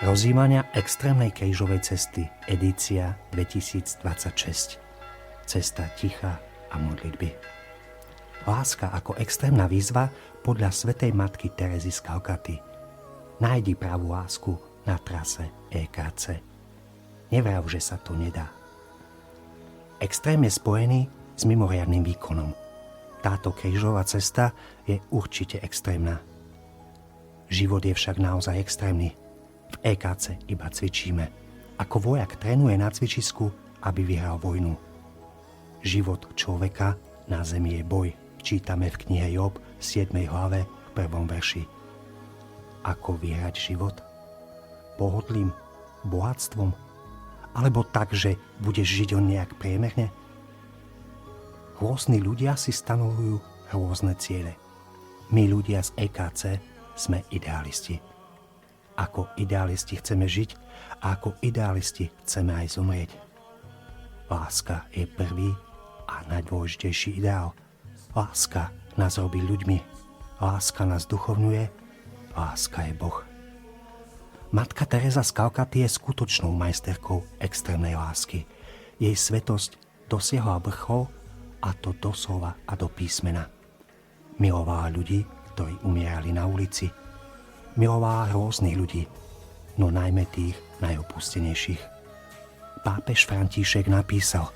Rozjímania extrémnej krížovej cesty, edícia 2026. Cesta ticha a modlitby. Láska ako extrémna výzva podľa svätej matky Terezy z Kalkaty. Nájdi pravú lásku na trase EKC. Nevrav, že sa to nedá. Extrém je spojený s mimoriadnym výkonom. Táto krížová cesta je určite extrémna. Život je však naozaj extrémny. V EKC iba cvičíme. Ako vojak trénuje na cvičisku, aby vyhral vojnu. Život človeka na zemi je boj. Čítame v knihe Job 7. hlave v 1. verši. Ako vyhrať život? Pohodlím? Bohatstvom? Alebo tak, že budeš žiť on nejak priemerne? Rôzni ľudia si stanovujú rôzne ciele. My ľudia z EKC sme idealisti. Ako idealisti chceme žiť a ako idealisti chceme aj zomrieť. Láska je prvý a najdôležitejší ideál. Láska nás robí ľuďmi. Láska nás duchovňuje. Láska je Boh. Matka Teresa z Kalkaty je skutočnou majsterkou extrémnej lásky. Jej svetosť dosiahla vrchol, a to doslova a do písmena. Milovala ľudí, ktorí umierali na ulici. Milovala rôznych ľudí, no najmä tých najopustenejších. Pápež František napísal: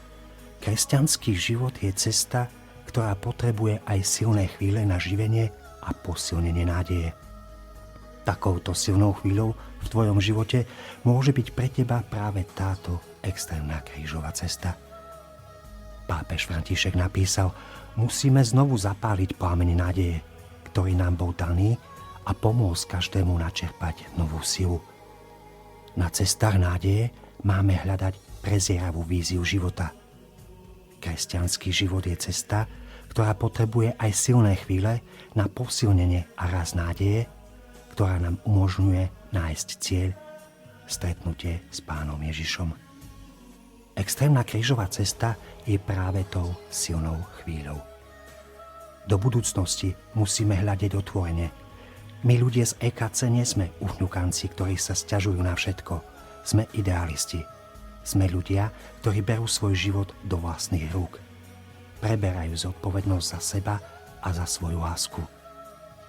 kresťanský život je cesta, ktorá potrebuje aj silné chvíle na živenie a posilnenie nádeje. Takouto silnou chvíľou v tvojom živote môže byť pre teba práve táto extrémna krížová cesta. Pápež František napísal: musíme znovu zapáliť plámeň nádeje, ktorý nám bol daný, a pomôcť každému načerpať novú silu. Na cestách nádeje máme hľadať prezieravú víziu života. Kresťanský život je cesta, ktorá potrebuje aj silné chvíle na posilnenie a rast nádeje, ktorá nám umožňuje nájsť cieľ, stretnutie s Pánom Ježišom. Extrémna krížová cesta je práve tou silnou chvíľou. Do budúcnosti musíme hľadiť otvorene. My ľudia z EKC nie sme uchňukanci, ktorí sa sťažujú na všetko. Sme idealisti. Sme ľudia, ktorí berú svoj život do vlastných rúk. Preberajú zodpovednosť za seba a za svoju lásku.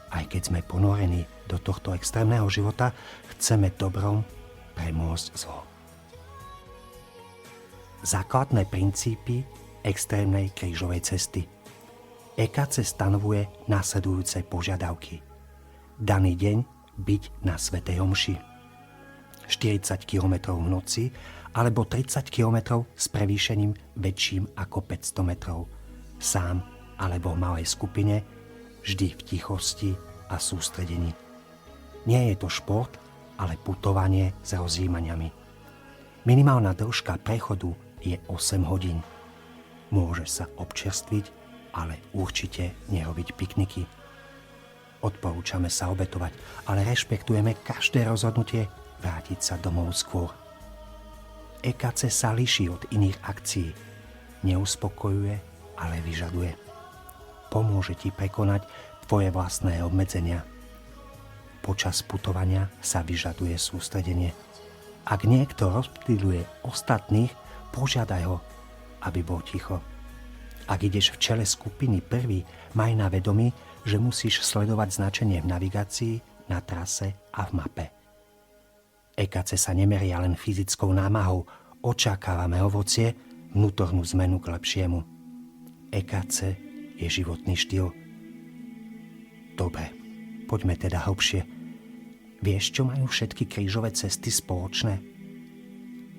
Aj keď sme ponorení do tohto extrémneho života, chceme dobrom premôcť zlo. Základné princípy extrémnej krížovej cesty. EKC stanovuje nasledujúce požiadavky. Daný deň byť na svätej omši. 40 km v noci alebo 30 km s prevýšením väčším ako 500 metrov. Sám alebo v malej skupine, vždy v tichosti a sústredení. Nie je to šport, ale putovanie s rozjímaniami. Minimálna dĺžka prechodu je 8 hodín. Môže sa občerstviť, ale určite nerobiť pikniky. Odporúčame sa obetovať, ale rešpektujeme každé rozhodnutie vrátiť sa domov skôr. EKC sa líši od iných akcií. Neuspokojuje, ale vyžaduje. Pomôže ti prekonať tvoje vlastné obmedzenia. Počas putovania sa vyžaduje sústredenie. Ak niekto rozptýľuje ostatných, požiadaj ho, aby bol ticho. Ak ideš v čele skupiny prvý, maj na vedomí, že musíš sledovať značenie v navigácii, na trase a v mape. EKC sa nemeria len fyzickou námahou, očakávame ovocie, vnútornú zmenu k lepšiemu. EKC je životný štýl. Dobre, poďme teda hlbšie. Vieš, čo majú všetky krížové cesty spoločné?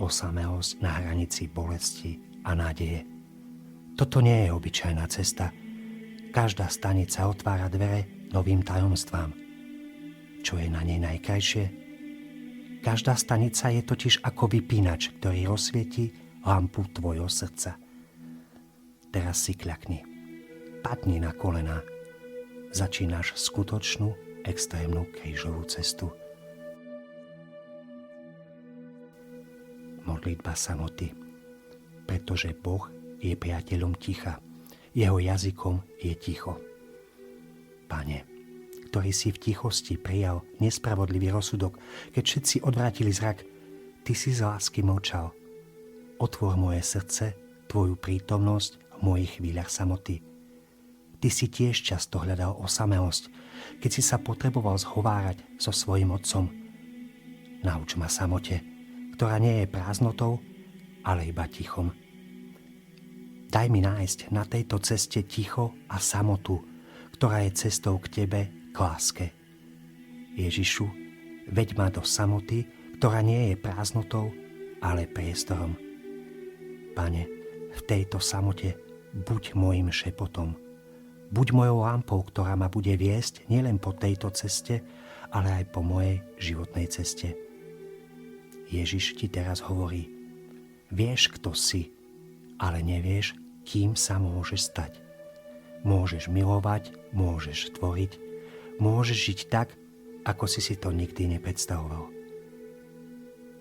Osamelosť na hranici bolesti a nádeje. Toto nie je obyčajná cesta. Každá stanica otvára dvere novým tajomstvám. Čo je na nej najkrajšie? Každá stanica je totiž ako vypínač, ktorý rozsvieti lampu tvojho srdca. Teraz si kľakni. Padni na kolená. Začínaš skutočnú extrémnu krížovú cestu. Modlitba samoty. Pretože Boh je priateľom ticha. Jeho jazykom je ticho. Pane, ktorý si v tichosti prijal nespravodlivý rozsudok, keď všetci odvrátili zrak, ty si z lásky mlčal. Otvor moje srdce, tvoju prítomnosť v mojich chvíľach samoty. Ty si tiež často hľadal osamelosť, keď si sa potreboval zhovárať so svojím otcom. Nauč ma samote, ktorá nie je prázdnotou, ale iba tichom. Daj mi nájsť na tejto ceste ticho a samotu, ktorá je cestou k tebe, k láske. Ježišu, veď ma do samoty, ktorá nie je prázdnotou, ale priestorom. Pane, v tejto samote buď mojim šepotom. Buď mojou lampou, ktorá ma bude viesť nielen po tejto ceste, ale aj po mojej životnej ceste. Ježiš ti teraz hovorí, vieš, kto si, ale nevieš, kým sa môžeš stať. Môžeš milovať, môžeš tvoriť, môžeš žiť tak, ako si si to nikdy nepredstavoval.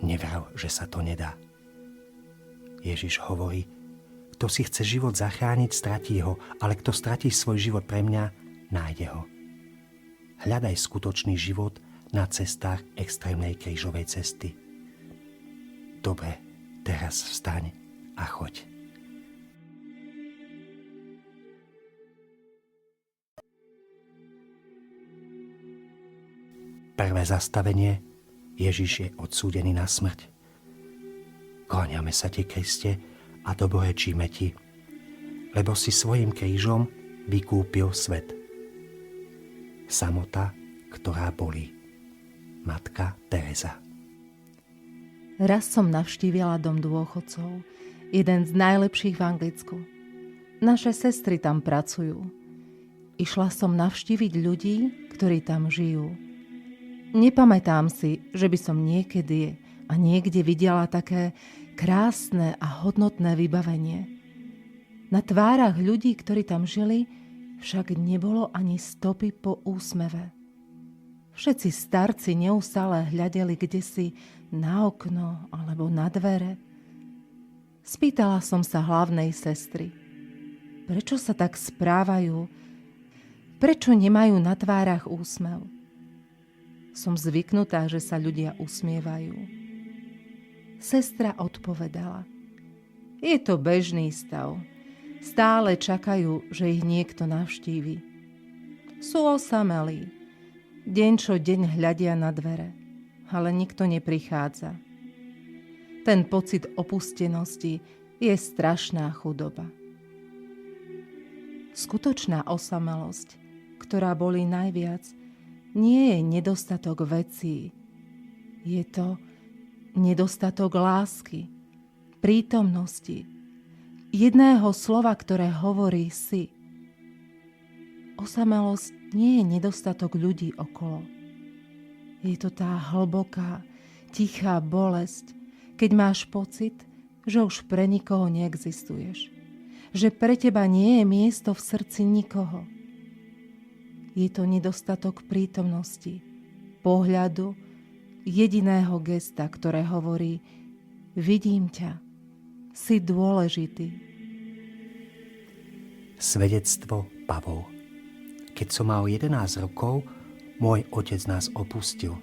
Nevrav, že sa to nedá. Ježiš hovorí, kto si chce život zachrániť, stratí ho, ale kto stratí svoj život pre mňa, nájde ho. Hľadaj skutočný život na cestách extrémnej krížovej cesty. Dobre, teraz vstaň a choď. Prvé zastavenie. Ježiš je odsúdený na smrť. Kláňame sa ti, Kriste, a dobrorečíme ti, lebo si svojím krížom vykúpil svet. Samota, ktorá bolí. Matka Teresa. Raz som navštívila dom dôchodcov, jeden z najlepších v Anglicku. Naše sestry tam pracujú. Išla som navštíviť ľudí, ktorí tam žijú. Nepamätám si, že by som niekedy a niekde videla také krásne a hodnotné vybavenie. Na tvárach ľudí, ktorí tam žili, však nebolo ani stopy po úsmeve. Všetci starci neustále hľadeli kdesi na okno alebo na dvere. Spýtala som sa hlavnej sestry, prečo sa tak správajú, prečo nemajú na tvárach úsmev. Som zvyknutá, že sa ľudia usmievajú. Sestra odpovedala, je to bežný stav. Stále čakajú, že ich niekto navštívi. Sú osamelí. Deň čo deň hľadia na dvere, ale nikto neprichádza. Ten pocit opustenosti je strašná chudoba. Skutočná osamelosť, ktorá bolí najviac, nie je nedostatok vecí. Je to nedostatok lásky, prítomnosti, jedného slova, ktoré hovorí si. Osamelosť nie je nedostatok ľudí okolo. Je to tá hlboká, tichá bolesť, keď máš pocit, že už pre nikoho neexistuješ. Že pre teba nie je miesto v srdci nikoho. Je to nedostatok prítomnosti, pohľadu, jediného gesta, ktoré hovorí: vidím ťa, si dôležitý. Svedectvo Pavol. Keď som mal 11 rokov, môj otec nás opustil.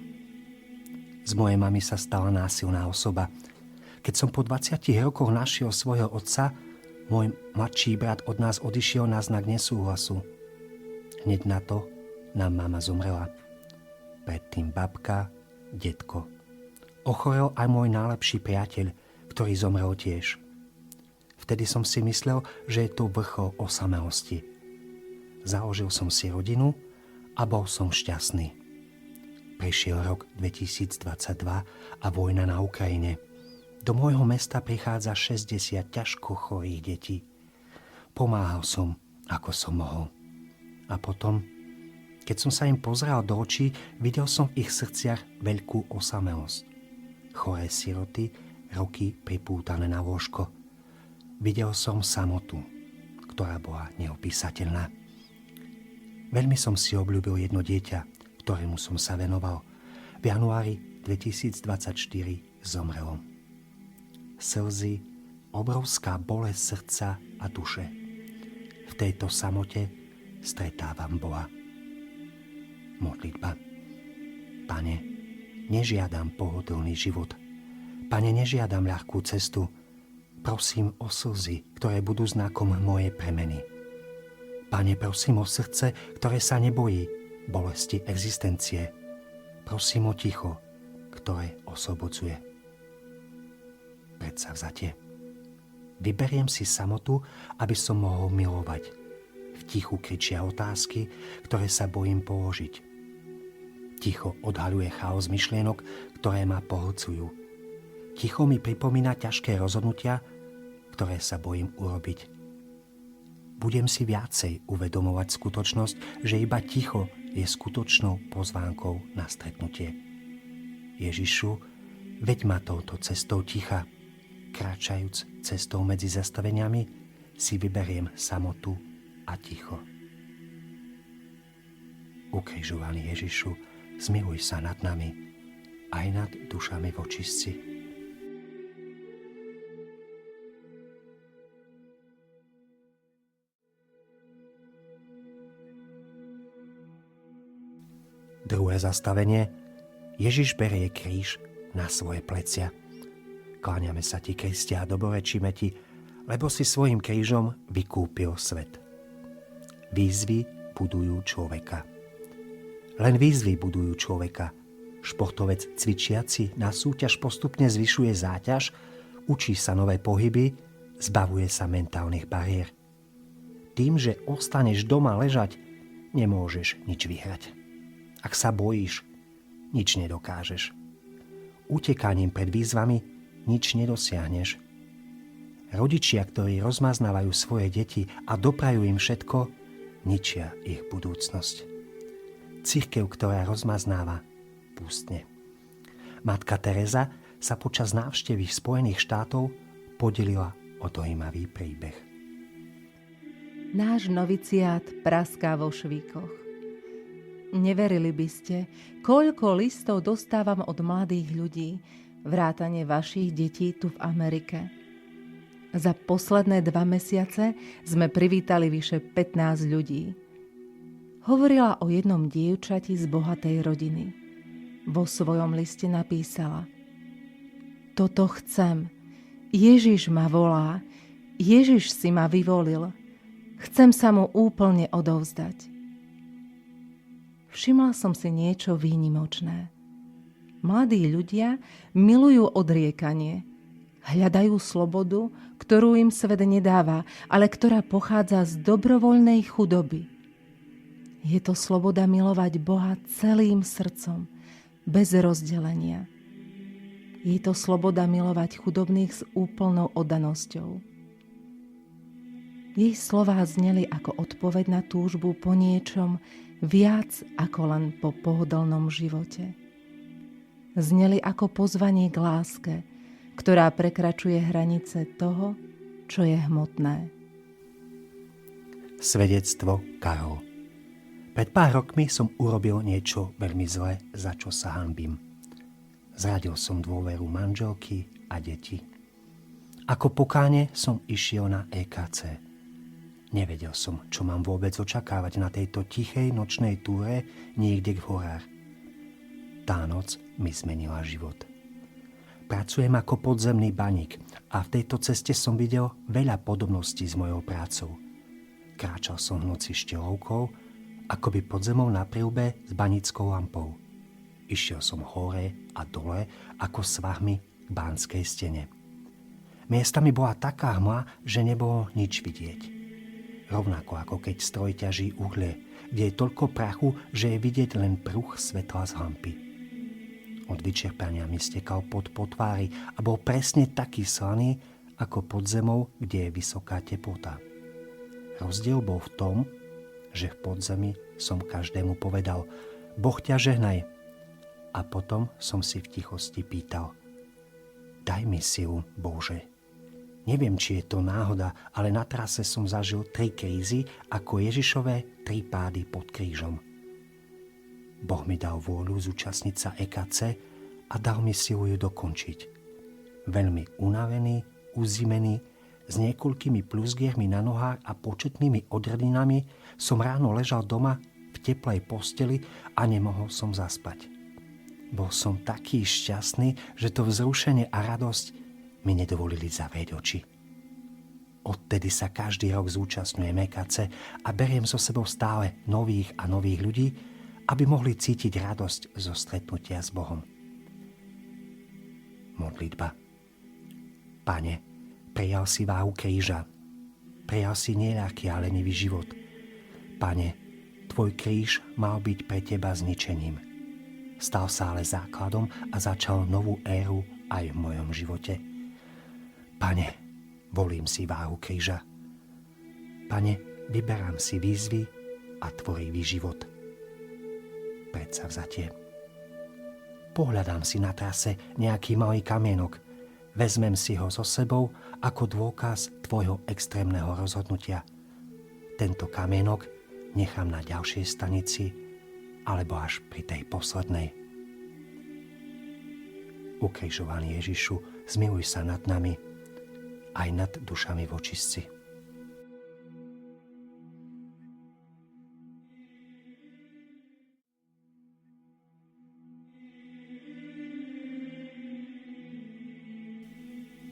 Z mojej mamy sa stala násilná osoba. Keď som po 20 rokoch našiel svojho otca, môj mladší brat od nás odišiel na znak nesúhlasu. Hneď na to nám mama zomrela. Predtým babka, detko. Ochorel aj môj najlepší priateľ, ktorý zomrel tiež. Vtedy som si myslel, že je to vrchol osamelosti. Založil som si rodinu a bol som šťastný. Prišiel rok 2022 a vojna na Ukrajine. Do môjho mesta prichádza 60 ťažko chorých detí. Pomáhal som, ako som mohol. A potom, keď som sa im pozrel do očí, videl som v ich srdciach veľkú osamelosť. Choré siroty, ruky pripútané na lôžko. Videl som samotu, ktorá bola neopísateľná. Veľmi som si obľúbil jedno dieťa, ktorému som sa venoval. V januári 2024 zomrelo. Slzy, obrovská bolesť srdca a duše. V tejto samote stretávam Boha. Modlitba. Pane, nežiadam pohodlný život. Pane, nežiadam ľahkú cestu. Prosím o slzy, ktoré budú znakom mojej premeny. Pane, prosím o srdce, ktoré sa nebojí bolesti existencie. Prosím o ticho, ktoré oslobodzuje. Predsavzatie. Vyberiem si samotu, aby som mohol milovať. V tichu kričia otázky, ktoré sa bojím položiť. Ticho odhaľuje chaos myšlienok, ktoré ma pohlcujú. Ticho mi pripomína ťažké rozhodnutia, ktoré sa bojím urobiť. Budem si viacej uvedomovať skutočnosť, že iba ticho je skutočnou pozvánkou na stretnutie. Ježišu, veď ma touto cestou ticha. Kráčajúc cestou medzi zastaveniami, si vyberiem samotu a ticho. Ukrižovaný Ježišu, zmiluj sa nad nami, aj nad dušami v očistci. Druhé zastavenie. Ježiš berie kríž na svoje plecia. Kláňame sa ti, Kristia, a dobrorečíme ti, lebo si svojím krížom vykúpil svet. Výzvy budujú človeka. Len výzvy budujú človeka. Športovec cvičiaci na súťaž postupne zvyšuje záťaž, učí sa nové pohyby, zbavuje sa mentálnych bariér. Tým, že ostaneš doma ležať, nemôžeš nič vyhrať. Ak sa bojíš, nič nedokážeš. Utekaním pred výzvami nič nedosiahneš. Rodičia, ktorí rozmaznávajú svoje deti a doprajú im všetko, ničia ich budúcnosť. Cirkev, ktorá rozmaznáva, pustne. Matka Teresa sa počas návštevy Spojených štátov podelila o dojímavý príbeh. Náš noviciát praská vo švíkoch. Neverili by ste, koľko listov dostávam od mladých ľudí, vrátane vašich detí tu v Amerike. Za posledné 2 mesiace sme privítali vyše 15 ľudí. Hovorila o jednom dievčati z bohatej rodiny. Vo svojom liste napísala: Toto chcem. Ježiš ma volá. Ježiš si ma vyvolil. Chcem sa mu úplne odovzdať. Všimla som si niečo výnimočné. Mladí ľudia milujú odriekanie. Hľadajú slobodu, ktorú im svet nedáva, ale ktorá pochádza z dobrovoľnej chudoby. Je to sloboda milovať Boha celým srdcom, bez rozdelenia. Je to sloboda milovať chudobných s úplnou oddanosťou. Jej slová zneli ako odpoveď na túžbu po niečom viac ako len po pohodlnom živote. Zneli ako pozvanie k láske, ktorá prekračuje hranice toho, čo je hmotné. Svedectvo Karol. Pred pár rokmi som urobil niečo veľmi zlé, za čo sa hanbím. Zradil som dôveru manželky a detí. Ako pokáne som išiel na EKC. Nevedel som, čo mám vôbec očakávať na tejto tichej nočnej túre niekde v horách. Tá noc mi zmenila život. Pracujem ako podzemný baník a v tejto ceste som videl veľa podobností s mojou prácou. Kráčal som v noci štelovkou, akoby pod zemou na prilbe s banickou lampou. Išiel som hore a dole ako svahmi k Banskej stene. Miestami bola taká hmla, že nebolo nič vidieť. Rovnako ako keď stroj ťaží uhlie, kde je toľko prachu, že je vidieť len pruh svetla z lampy. Od vyčerpania mi stekal pot po tvári a bol presne taký slaný, ako pod zemou, kde je vysoká teplota. Rozdiel bol v tom, že v podzemí som každému povedal: Boh ťa žehnaj. A potom som si v tichosti pýtal: Daj mi silu, Bože. Neviem, či je to náhoda, ale na trase som zažil 3 krízy ako Ježišové 3 pády pod krížom. Boh mi dal vôľu zúčastniť sa EKC a dal mi silu ju dokončiť. Veľmi unavený, uzimený, s niekoľkými plusgiermi na nohách a početnými odrdinami som ráno ležal doma v v teplej posteli a nemohol som zaspať. Bol som taký šťastný, že to vzrušenie a radosť mi nedovolili zavrieť oči. Odtedy sa každý rok zúčastňujem EKC a beriem so sebou stále nových a nových ľudí, aby mohli cítiť radosť zo stretnutia s Bohom. Modlitba. Pane, prijal si váhu kríža. Prijal si neľahký a lenivý život. Pane, tvoj kríž mal byť pre teba zničením. Stal sa ale základom a začal novú éru aj v mojom živote. Pane, volím si váhu kríža. Pane, vyberám si výzvy a tvorivý život. Predsavzatie. Pohľadám si na trase nejaký malý kamienok. Vezmem si ho so sebou ako dôkaz tvojho extrémneho rozhodnutia. Tento kamienok nechám na ďalšej stanici alebo až pri tej poslednej. Ukrižovaný Ježišu, zmiluj sa nad nami, aj nad dušami v očistci.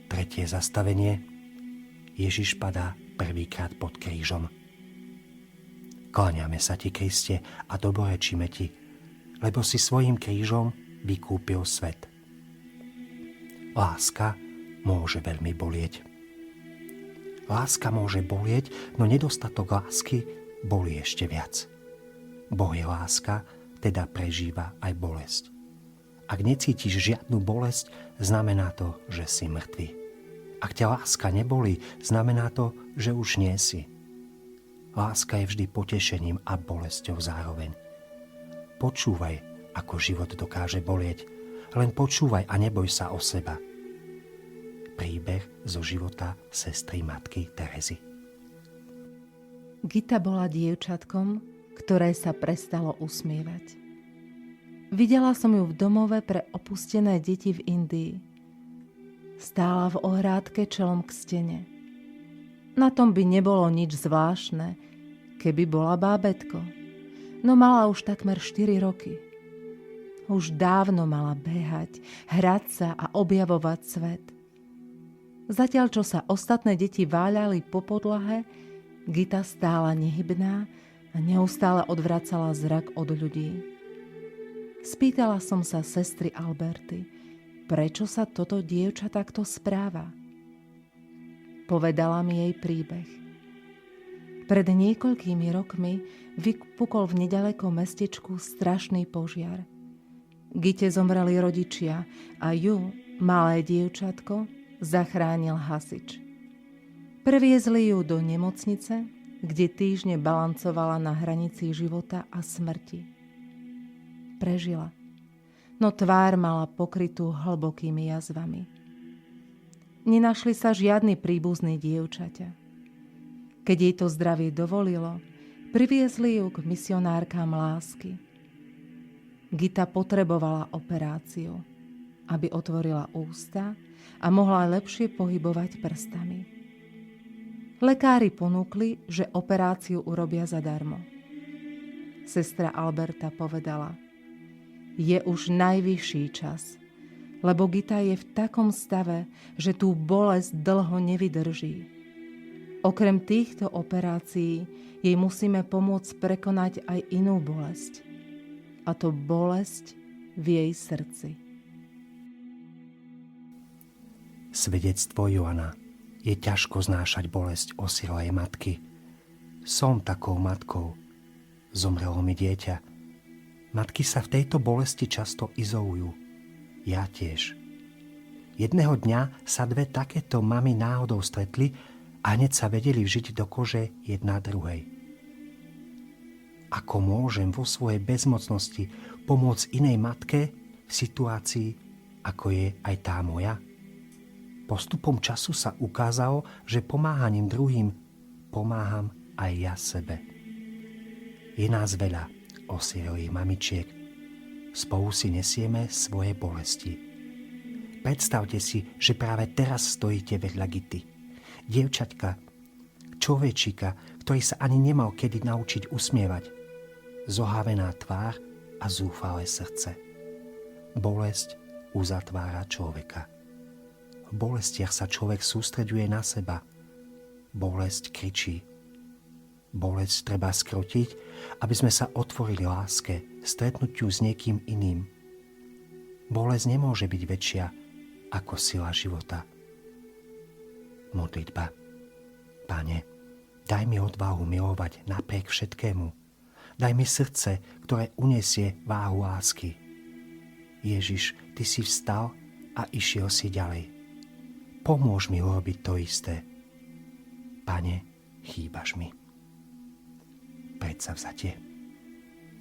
Tretie zastavenie. Ježiš padá prvýkrát pod krížom. Kláňame sa ti, Kriste, a dobrorečíme ti, lebo si svojím krížom vykúpil svet. Láska môže veľmi bolieť. Láska môže bolieť, no nedostatok lásky bolí ešte viac. Boh je láska, teda prežíva aj bolesť. Ak necítiš žiadnu bolesť, znamená to, že si mŕtvy. Ak ťa láska nebolí, znamená to, že už nie si. Láska je vždy potešením a bolesťou zároveň. Počúvaj, ako život dokáže bolieť. Len počúvaj a neboj sa o seba. Príbeh zo života sestry matky Terezy. Gita bola dievčatkom, ktoré sa prestalo usmievať. Videla som ju v domove pre opustené deti v Indii. Stála v ohrádke čelom k stene. Na tom by nebolo nič zvláštne, keby bola bábätko. No mala už takmer 4 roky. Už dávno mala behať, hrať sa a objavovať svet. Zatiaľ, čo sa ostatné deti váľali po podlahe, Gita stála nehybná a neustále odvracala zrak od ľudí. Spýtala som sa sestry Alberty, prečo sa toto dievča takto správa. Povedala mi jej príbeh. Pred niekoľkými rokmi vypukol v nedalekom mestečku strašný požiar. Gite zomreli rodičia a ju, malé dievčatko, zachránil hasič. Previezli ju do nemocnice, kde týždne balancovala na hranici života a smrti. Prežila, no tvár mala pokrytú hlbokými jazvami. Nenašli sa žiadni príbuzní dievčaťa. Keď jej to zdravie dovolilo, priviezli ju k misionárkám lásky. Gita potrebovala operáciu, aby otvorila ústa a mohla lepšie pohybovať prstami. Lekári ponúkli, že operáciu urobia zadarmo. Sestra Alberta povedala: je už najvyšší čas, lebo Gita je v takom stave, že tú bolesť dlho nevydrží. Okrem týchto operácií jej musíme pomôcť prekonať aj inú bolesť. A to bolesť v jej srdci. Svedectvo Joana. Je ťažko znášať bolesť osirelej matky. Som takou matkou. Zomrelo mi dieťa. Matky sa v tejto bolesti často izolujú. Ja tiež. Jedného dňa sa dve takéto mamy náhodou stretli a hneď sa vedeli vžiť do kože jedna druhej. Ako môžem vo svojej bezmocnosti pomôcť inej matke v situácii, ako je aj tá moja? Postupom času sa ukázalo, že pomáhaním druhým pomáham aj ja sebe. Je nás veľa, osirelých mamičiek. Spolu si nesieme svoje bolesti. Predstavte si, že práve teraz stojíte vedľa Gity. Dievčatka, človečika, ktorý sa ani nemal kedy naučiť usmievať. zohavená tvár a zúfalé srdce. Bolesť uzatvára človeka. V bolestiach sa človek sústreďuje na seba. Bolesť kričí. Bolesť treba skrotiť, aby sme sa otvorili láske, stretnutiu s niekým iným. Bolesť nemôže byť väčšia ako sila života. Modlitba. Pane, daj mi odvahu milovať napriek všetkému. Daj mi srdce, ktoré unesie váhu lásky. Ježiš, Ty si vstal a išiel si ďalej. Pomôž mi urobiť to isté. Pane, chýbaš mi. Predsavzatie.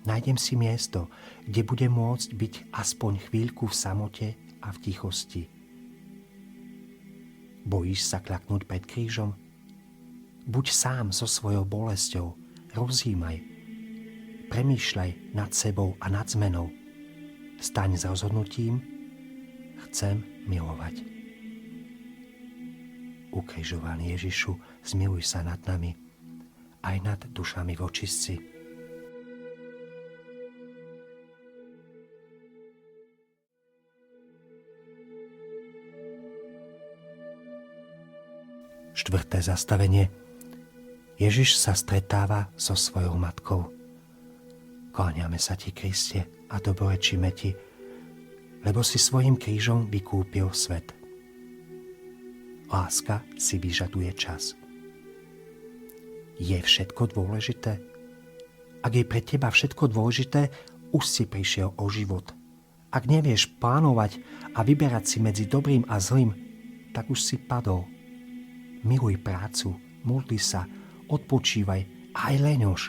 Nájdem si miesto, kde budem môcť byť aspoň chvíľku v samote a v tichosti. Bojíš sa kľaknúť pred krížom? Buď sám so svojou bolesťou, rozjímaj. Premýšľaj nad sebou a nad zmenou. Staň s rozhodnutím, chcem milovať. Ukrižovaný Ježišu, zmiluj sa nad nami, aj nad dušami v očistci. Štvrté zastavenie. Ježiš sa stretáva so svojou matkou. Kláňame sa Ti, Kriste, a dobrorečíme Ti, lebo si svojím krížom vykúpil svet. Láska si vyžaduje čas. Je všetko dôležité? Ak je pre teba všetko dôležité, už si prišiel o život. Ak nevieš plánovať a vyberať si medzi dobrým a zlým, tak už si padol. Miluj prácu, modli sa, odpočívaj, aj leňož.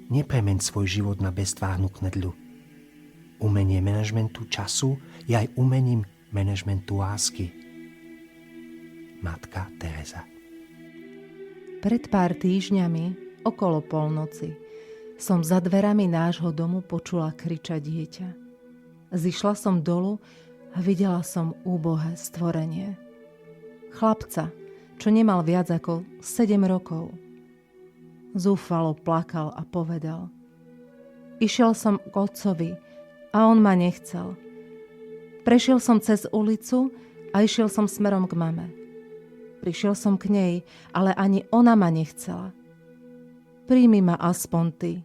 Nepremeň svoj život na beztvárnu knedľu. Umenie manažmentu času je aj umením manažmentu lásky. Matka Teresa. Pred pár týždňami, okolo polnoci, som za dverami nášho domu počula kričať dieťa. Zišla som dolu a videla som úbohé stvorenie. Chlapca, čo nemal viac ako 7 rokov. Zúfalo plakal a povedal: Išiel som k otcovi a on ma nechcel. Prešiel som cez ulicu a išiel som smerom k mame. Prišiel som k nej, ale ani ona ma nechcela. Príjmi ma aspoň ty.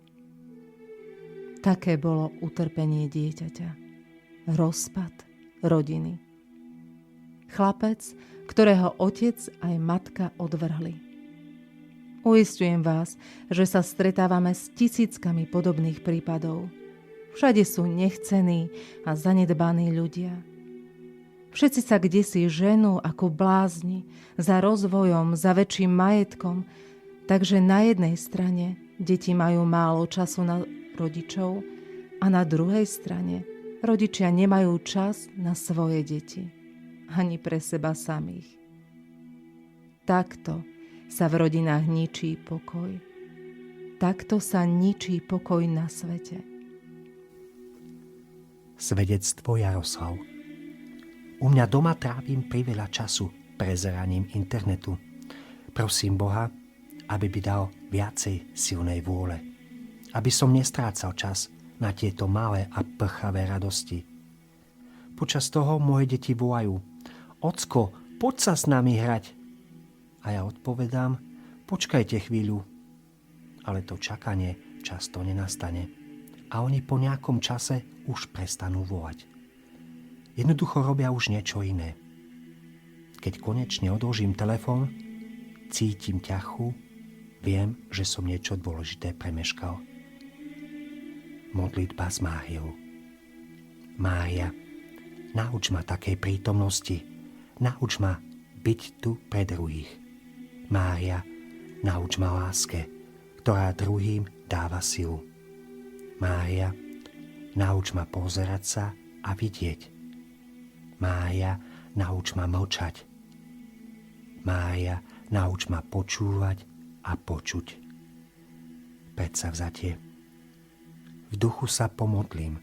Také bolo utrpenie dieťaťa. Rozpad rodiny. Chlapec, ktorého otec aj matka odvrhli. Uisťujem vás, že sa stretávame s tisíckami podobných prípadov. Všade sú nechcení a zanedbaní ľudia. Všetci sa kdesi ženú ako blázni za rozvojom, za väčším majetkom, takže na jednej strane deti majú málo času na rodičov a na druhej strane rodičia nemajú čas na svoje deti, ani pre seba samých. Takto sa v rodinách ničí pokoj. Takto sa ničí pokoj na svete. Svedectvo Jaroslav. U mňa doma trávim priveľa času prezeraním internetu. Prosím Boha, aby mi dal viacej silnej vôle. Aby som nestrácal čas na tieto malé a prchavé radosti. Počas toho moje deti volajú: Ocko, poď sa s nami hrať. A ja odpovedám: počkajte chvíľu. Ale to čakanie často nenastane. A oni po nejakom čase už prestanú volať. Jednoducho robia už niečo iné. Keď konečne odložím telefón, cítim ťachu, viem, že som niečo dôležité premeškal. Modlitba s Máriou. Mária, nauč ma takej prítomnosti, nauč ma byť tu pre druhých. Mária, nauč ma láske, ktorá druhým dáva silu. Mária, nauč ma pozerať sa a vidieť. Mária, nauč ma mlčať. Mária, nauč ma počúvať a počuť. Predsavzatie. V duchu sa pomodlím.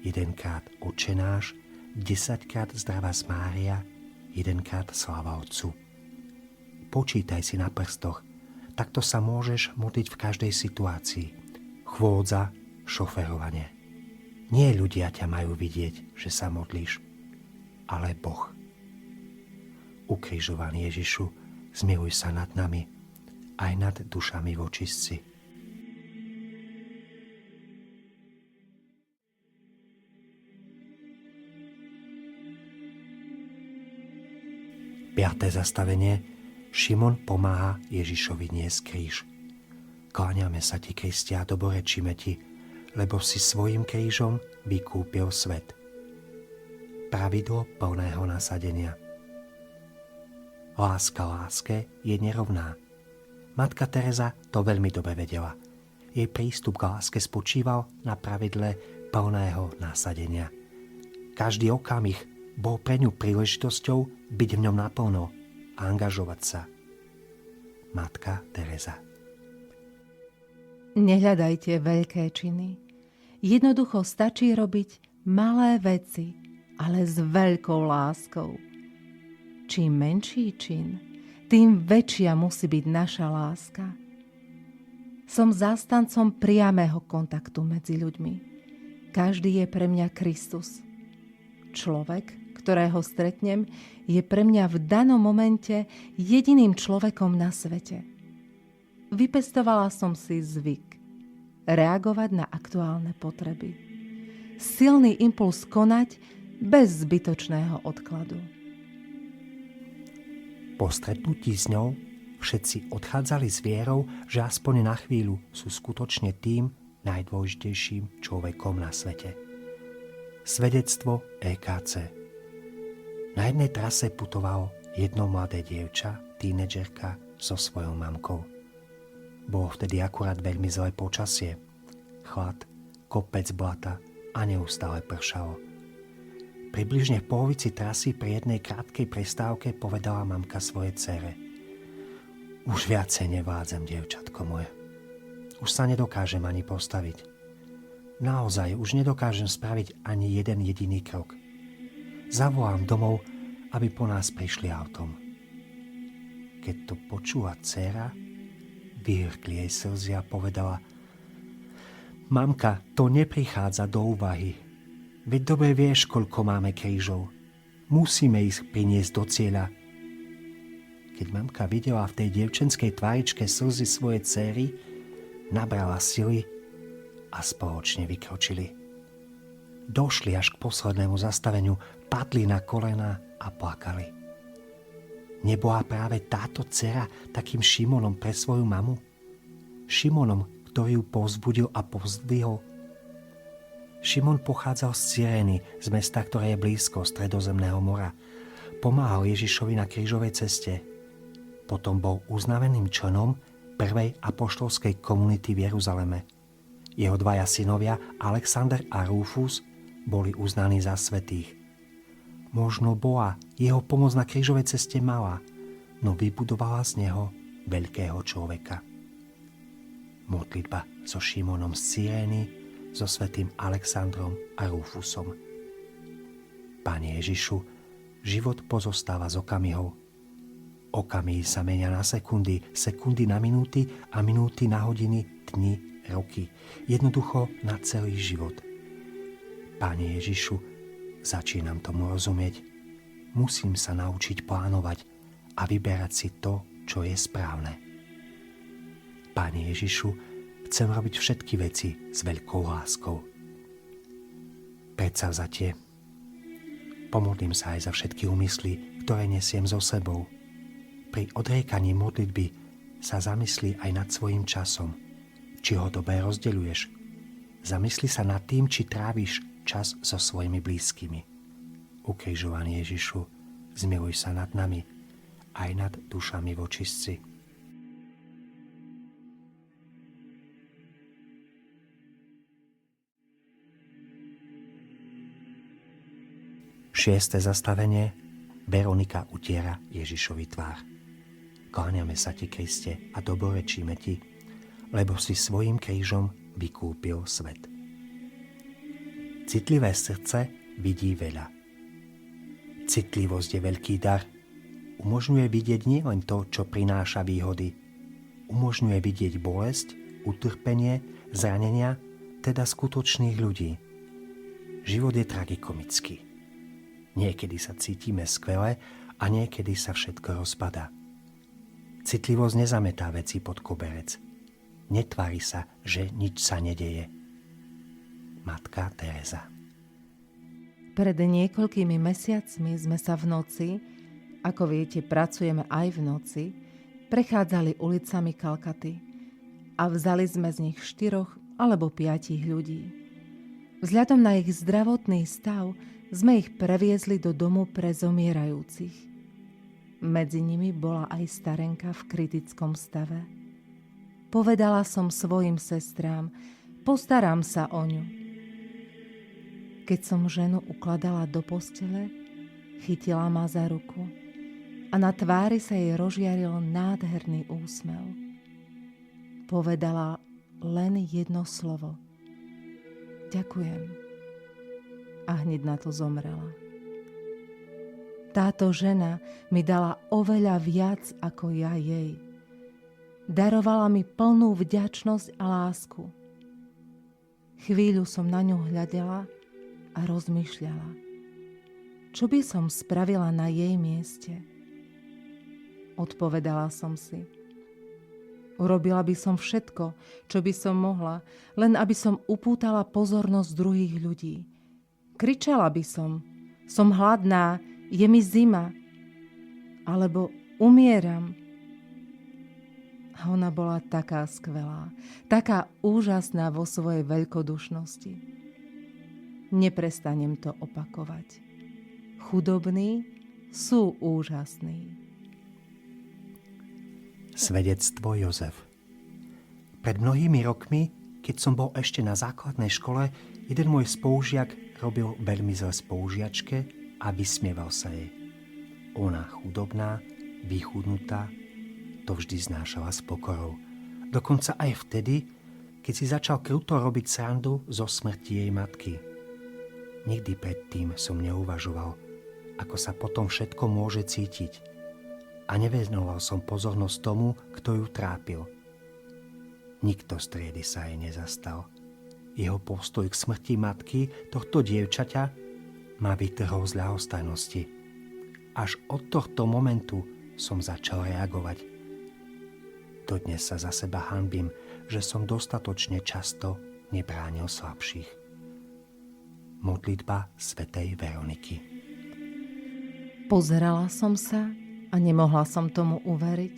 1-krát Otčenáš, 10-krát Zdravás Mária, 1-krát Sláva Otcu. Počítaj si na prstoch, takto sa môžeš modliť v každej situácii. chôdza, šoferovanie. Nie ľudia ťa majú vidieť, že sa modlíš, ale Boh. Ukrižovaný Ježišu, zmiluj sa nad nami, aj nad dušami v očistci. Piaté zastavenie. Šimon pomáha Ježišovi niesť kríž. Kláňame sa ti, Kriste, a dobrečíme ti, lebo si svojím krížom vykúpil svet. Pravidlo plného nasadenia. Láska láske je nerovná. Matka Teresa to veľmi dobre vedela. Jej prístup k láske spočíval na pravidle plného nasadenia. Každý okamih bol pre ňu príležitosťou byť v ňom naplno a angažovať sa. Matka Teresa. Nehľadajte veľké činy. Jednoducho stačí robiť malé veci, ale s veľkou láskou. Čím menší čin, tým väčšia musí byť naša láska. Som zástancom priamého kontaktu medzi ľuďmi. Každý je pre mňa Kristus. Človek, ktorého stretnem, je pre mňa v danom momente jediným človekom na svete. Vypestovala som si zvyk reagovať na aktuálne potreby. Silný impuls konať bez zbytočného odkladu. Po stretnutí s ňou všetci odchádzali s vierou, že aspoň na chvíľu sú skutočne tým najdôležitejším človekom na svete. Svedectvo EKC. Na jednej trase putovalo jedno mladé dievča, tínedžerka, so svojou mamkou. Bolo vtedy akurát veľmi zlé počasie. Chlad, kopec blata a neustále pršalo. Približne v polovici trasy pri jednej krátkej prestávke povedala mamka svojej dcére: Už viacej nevládzem, dievčatko moje. Už sa nedokážem ani postaviť. Naozaj už nedokážem spraviť ani jeden jediný krok. Zavolám domov, aby po nás prišli autom. Keď to počula dcéra, vyhrkli jej slzy a povedala: Mamka, to neprichádza do úvahy. Veď dobre vieš, koľko máme krížov. Musíme ich priniesť do cieľa. Keď mamka videla v tej dievčenskej tváričke slzy svojej dcéry, nabrala sily a spoločne vykročili. Došli až k poslednému zastaveniu, padli na kolena a plakali. Nebola práve táto dcera takým Šimonom pre svoju mamu? Šimonom, ktorý ju povzbudil a povzdvihol? Šimon pochádzal z Cyrény, z mesta, ktoré je blízko Stredozemného mora. Pomáhal Ježišovi na krížovej ceste. Potom bol uznaveným členom prvej apoštolskej komunity v Jeruzaleme. Jeho dvaja synovia, Alexander a Rúfus, boli uznaní za svätých. Možno bola jeho pomoc na krížovej ceste malá, no vybudovala z neho veľkého človeka. Modlitba so Šimonom z Cyrény, so svätým Alexandrom a Rúfusom. Pane Ježišu, život pozostáva z okamihov. Okamihy sa menia na sekundy, sekundy na minúty a minúty na hodiny, dni, roky. Jednoducho na celý život. Pane Ježišu, začínam tomu rozumieť. Musím sa naučiť plánovať a vyberať si to, čo je správne. Pane Ježišu, chcem robiť všetky veci s veľkou láskou. Predsavzatie. Pomodlím sa aj za všetky úmysly, ktoré nesiem so sebou. Pri odriekaní modlitby sa zamyslí aj nad svojím časom. Či ho dobre rozdeľuješ. Zamysli sa nad tým, či tráviš čas so svojimi blízkymi. Ukrižovaný Ježišu, zmiluj sa nad nami, aj nad dušami v očistci. Šieste zastavenie. Veronika utiera Ježišovi tvár. Kláňame sa ti, Kriste, a dobrorečíme ti, lebo si svojím krížom vykúpil svet. Citlivé srdce vidí veľa. Citlivosť je veľký dar. Umožňuje vidieť nielen to, čo prináša výhody. Umožňuje vidieť bolesť, utrpenie, zranenia, teda skutočných ľudí. Život je tragikomický. Niekedy sa cítime skvele a niekedy sa všetko rozpadá. Citlivosť nezametá veci pod koberec. Netvári sa, že nič sa nedeje. Matka Teresa. Pred niekoľkými mesiacmi sme sa v noci, ako viete, pracujeme aj v noci, prechádzali ulicami Kalkaty a vzali sme z nich 4 alebo 5 ľudí. Vzhľadom na ich zdravotný stav sme ich previezli do domu pre zomierajúcich. Medzi nimi bola aj starenka v kritickom stave. Povedala som svojim sestrám, postaram sa o ňu. Keď som ženu ukladala do postele, chytila ma za ruku a na tvári sa jej rozžiaril nádherný úsmev. Povedala len jedno slovo. Ďakujem. A hneď na to zomrela. Táto žena mi dala oveľa viac ako ja jej. Darovala mi plnú vďačnosť a lásku. Chvíľu som na ňu hľadela a rozmýšľala. Čo by som spravila na jej mieste? Odpovedala som si. Urobila by som všetko, čo by som mohla, len aby som upútala pozornosť druhých ľudí. Kričala by som hladná, je mi zima, alebo umieram. A ona bola taká skvelá, taká úžasná vo svojej veľkodušnosti. Neprestanem to opakovať. Chudobní sú úžasní. Svedectvo Jozef. Pred mnohými rokmi, keď som bol ešte na základnej škole, jeden môj spolužiak robil veľmi zle spolužiačke a vysmieval sa jej. Ona chudobná, vychudnutá, to vždy znášala s pokorou. Dokonca aj vtedy, keď si začal kruto robiť srandu zo smrti jej matky. Nikdy predtým som neuvažoval, ako sa potom všetko môže cítiť. A nevenoval som pozornosť tomu, kto ju trápil. Nikto z triedy sa jej nezastal. Jeho postoj k smrti matky tohto dievčaťa ma vytrhol z ľahostajnosti. Až od tohto momentu som začal reagovať. Dodnes sa za seba hanbím, že som dostatočne často nebránil slabších. Modlitba svätej Veroniky. Pozerala som sa a nemohla som tomu uveriť.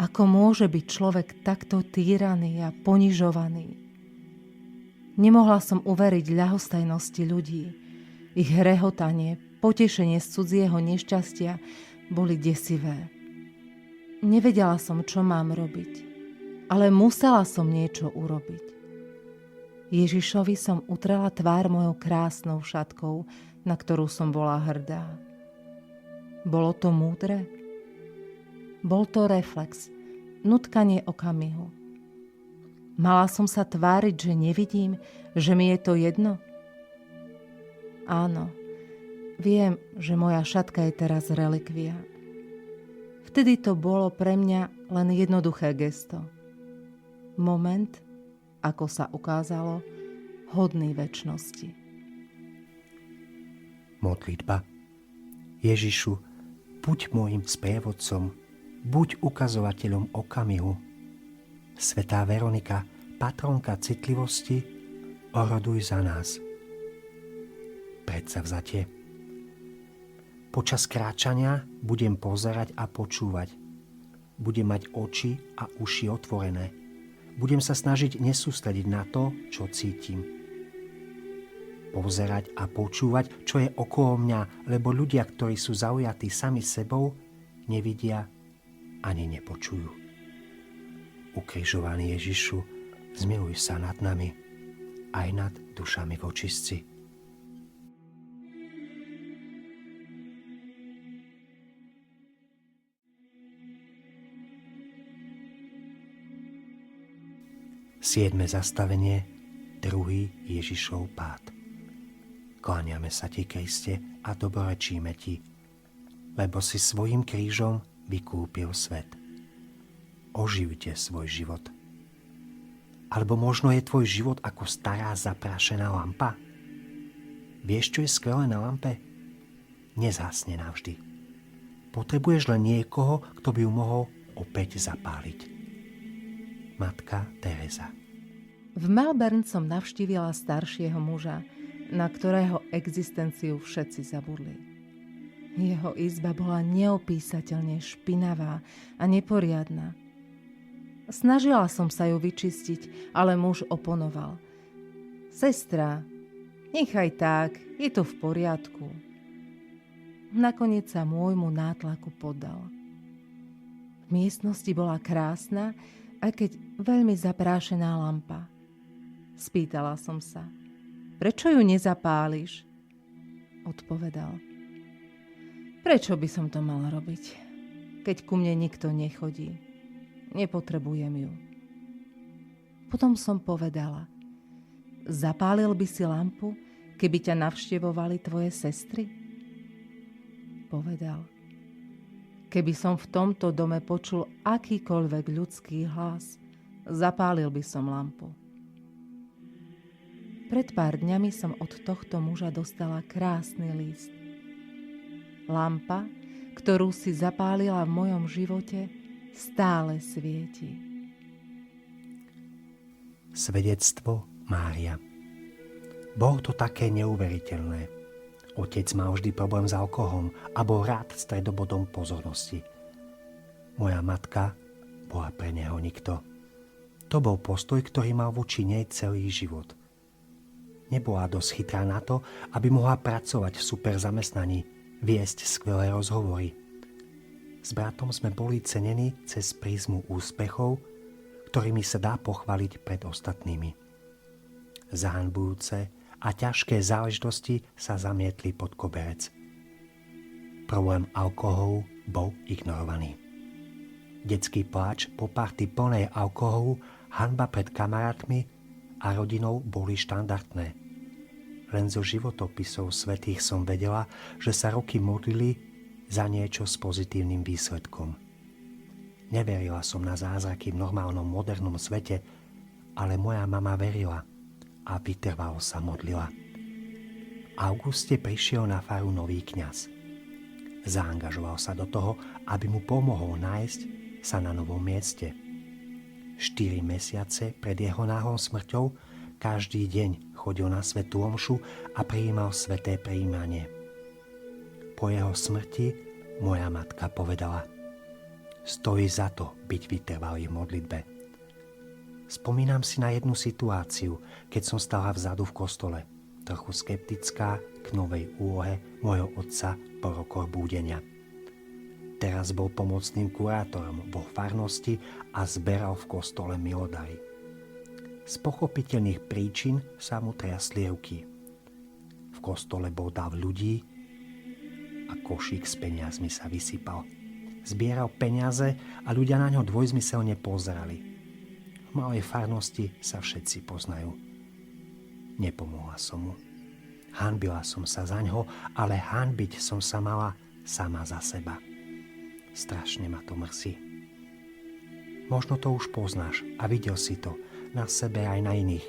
Ako môže byť človek takto týraný a ponižovaný? Nemohla som uveriť ľahostajnosti ľudí. Ich rehotanie, potešenie z cudzieho nešťastia boli desivé. Nevedela som, čo mám robiť, ale musela som niečo urobiť. Ježišovi som utrela tvár mojou krásnou šatkou, na ktorú som bola hrdá. Bolo to múdre? Bol to reflex, nutkanie okamihu. Mala som sa tváriť, že nevidím, že mi je to jedno? Áno, viem, že moja šatka je teraz relikvia. Vtedy to bolo pre mňa len jednoduché gesto. Moment, ako sa ukázalo, hodný večnosti. Modlitba. Ježišu, buď môjim sprievodcom, buď ukazovateľom okamihu. Svätá Veronika, patronka citlivosti, oroduj za nás. Predsavzatie. Počas kráčania budem pozerať a počúvať. Budem mať oči a uši otvorené. Budem sa snažiť nesústrediť na to, čo cítim. Pozerať a počúvať, čo je okolo mňa, lebo ľudia, ktorí sú zaujatí sami sebou, nevidia ani nepočujú. Ukrižovaný Ježišu, zmiluj sa nad nami, aj nad dušami vočistci. Siedme zastavenie, druhý Ježišov pád. Kláňame sa ti, Kriste, a dobrorečíme ti, lebo si svojím krížom vykúpil svet. Oživte svoj život. Alebo možno je tvoj život ako stará zaprášená lampa? Vieš, čo je skvelé na lampe? Nezhasne navždy. Potrebuješ len niekoho, kto by ju mohol opäť zapáliť. Matka Teresa. V Melbourne som navštívila staršieho muža, na ktorého existenciu všetci zabudli. Jeho izba bola neopísateľne špinavá a neporiadna. Snažila som sa ju vyčistiť, ale muž oponoval. Sestra, nechaj tak, je to v poriadku. Nakoniec sa môjmu nátlaku poddal. V miestnosti bola krásna, aj keď veľmi zaprášená lampa. Spýtala som sa, prečo ju nezapáliš? Odpovedal. Prečo by som to mala robiť, keď ku mne nikto nechodí? Nepotrebujem ju. Potom som povedala, zapálil by si lampu, keby ťa navštevovali tvoje sestry? Povedal, keby som v tomto dome počul akýkoľvek ľudský hlas, zapálil by som lampu. Pred pár dňami som od tohto muža dostala krásny list. Lampa, ktorú si zapálila v mojom živote, stále svieti. Svedectvo Mária. Bolo to také neuveriteľné. Otec mal vždy problém s alkoholom a bol rád stredobodom pozornosti. Moja matka bola pre neho nikto. To bol postoj, ktorý mal voči nej celý život. Nebola dosť chytrá na to, aby mohla pracovať v super zamestnaní, viesť skvelé rozhovory. S bratom sme boli cenení cez prízmu úspechov, ktorými sa dá pochváliť pred ostatnými. Zahanbujúce a ťažké záležitosti sa zamietli pod koberec. Problém alkoholu bol ignorovaný. Detský pláč po party plnej alkoholu, hanba pred kamarátmi a rodinou boli štandardné. Len zo životopisov svätých som vedela, že sa roky modlili za niečo s pozitívnym výsledkom. Neverila som na zázraky v normálnom modernom svete, ale moja mama verila a vytrvalo sa modlila. V auguste prišiel na faru nový kňaz. Zaangažoval sa do toho, aby mu pomohol nájsť sa na novom mieste. 4 mesiace pred jeho náhlou smrťou každý deň chodil na svätú omšu a prijímal sväté prijímanie. Po jeho smrti moja matka povedala, stojí za to byť vytrvalý v modlitbe. Spomínam si na jednu situáciu, keď som stala vzadu v kostole, trochu skeptická k novej úlohe môjho otca po rokoch búdenia. Teraz bol pomocným kurátorom vo farnosti a zberal v kostole milodary. Z pochopiteľných príčin sa mu triasli ruky. V kostole bol dav ľudí a košík s peniazmi sa vysypal. Zbieral peniaze a ľudia na ňo dvojzmyselne pozerali. V malej farnosti sa všetci poznajú. Nepomohla som mu. Hanbila som sa za ňo, ale hanbiť som sa mala sama za seba. Strašne ma to mrzí. Možno to už poznáš a videl si to na sebe aj na iných.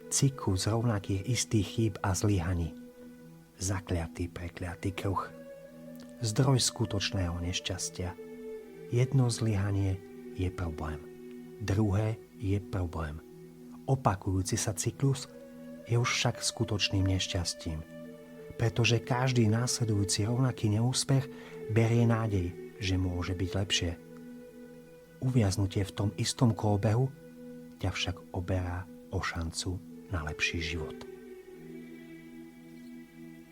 Cyklus rovnakých istých chýb a zlyhaní. Zakliatý, prekliatý kruh. Zdroj skutočného nešťastia. Jedno zlyhanie je problém. Druhé je problém. Opakujúci sa cyklus je už však skutočným nešťastím. Pretože každý následujúci rovnaký neúspech berie nádej, že môže byť lepšie. Uviaznutie v tom istom kolobehu ťa však oberá o šancu na lepší život.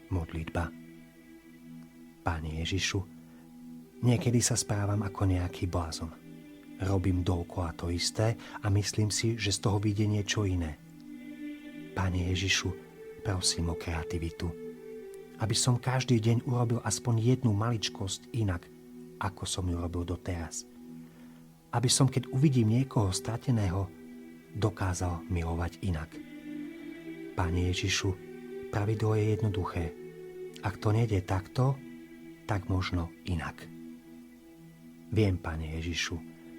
Modlitba. Pane Ježišu, niekedy sa správam ako nejaký blázon. Robím dookola to isté a myslím si, že z toho vyjde niečo iné. Pane Ježišu, prosím o kreativitu. Aby som každý deň urobil aspoň jednu maličkosť inak, ako som ju robil doteraz. Aby som, keď uvidím niekoho strateného, dokázal milovať inak. Pane Ježišu, pravidlo je jednoduché. Ak to nejde takto, tak možno inak. Viem, Pane Ježišu,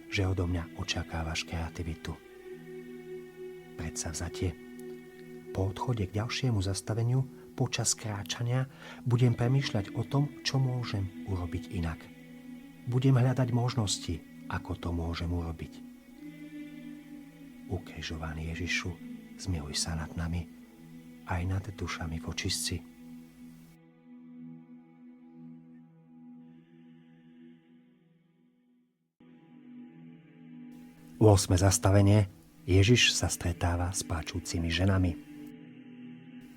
že odo mňa očakávaš kreativitu. Predsavzatie. Po odchode k ďalšiemu zastaveniu počas kráčania budem premýšľať o tom, čo môžem urobiť inak. Budem hľadať možnosti, ako to môžem urobiť. Ukrižovaný Ježišu, zmiluj sa nad nami, aj nad dušami v očistci. 8. zastavenie. Ježiš sa stretáva s pláčúcimi ženami.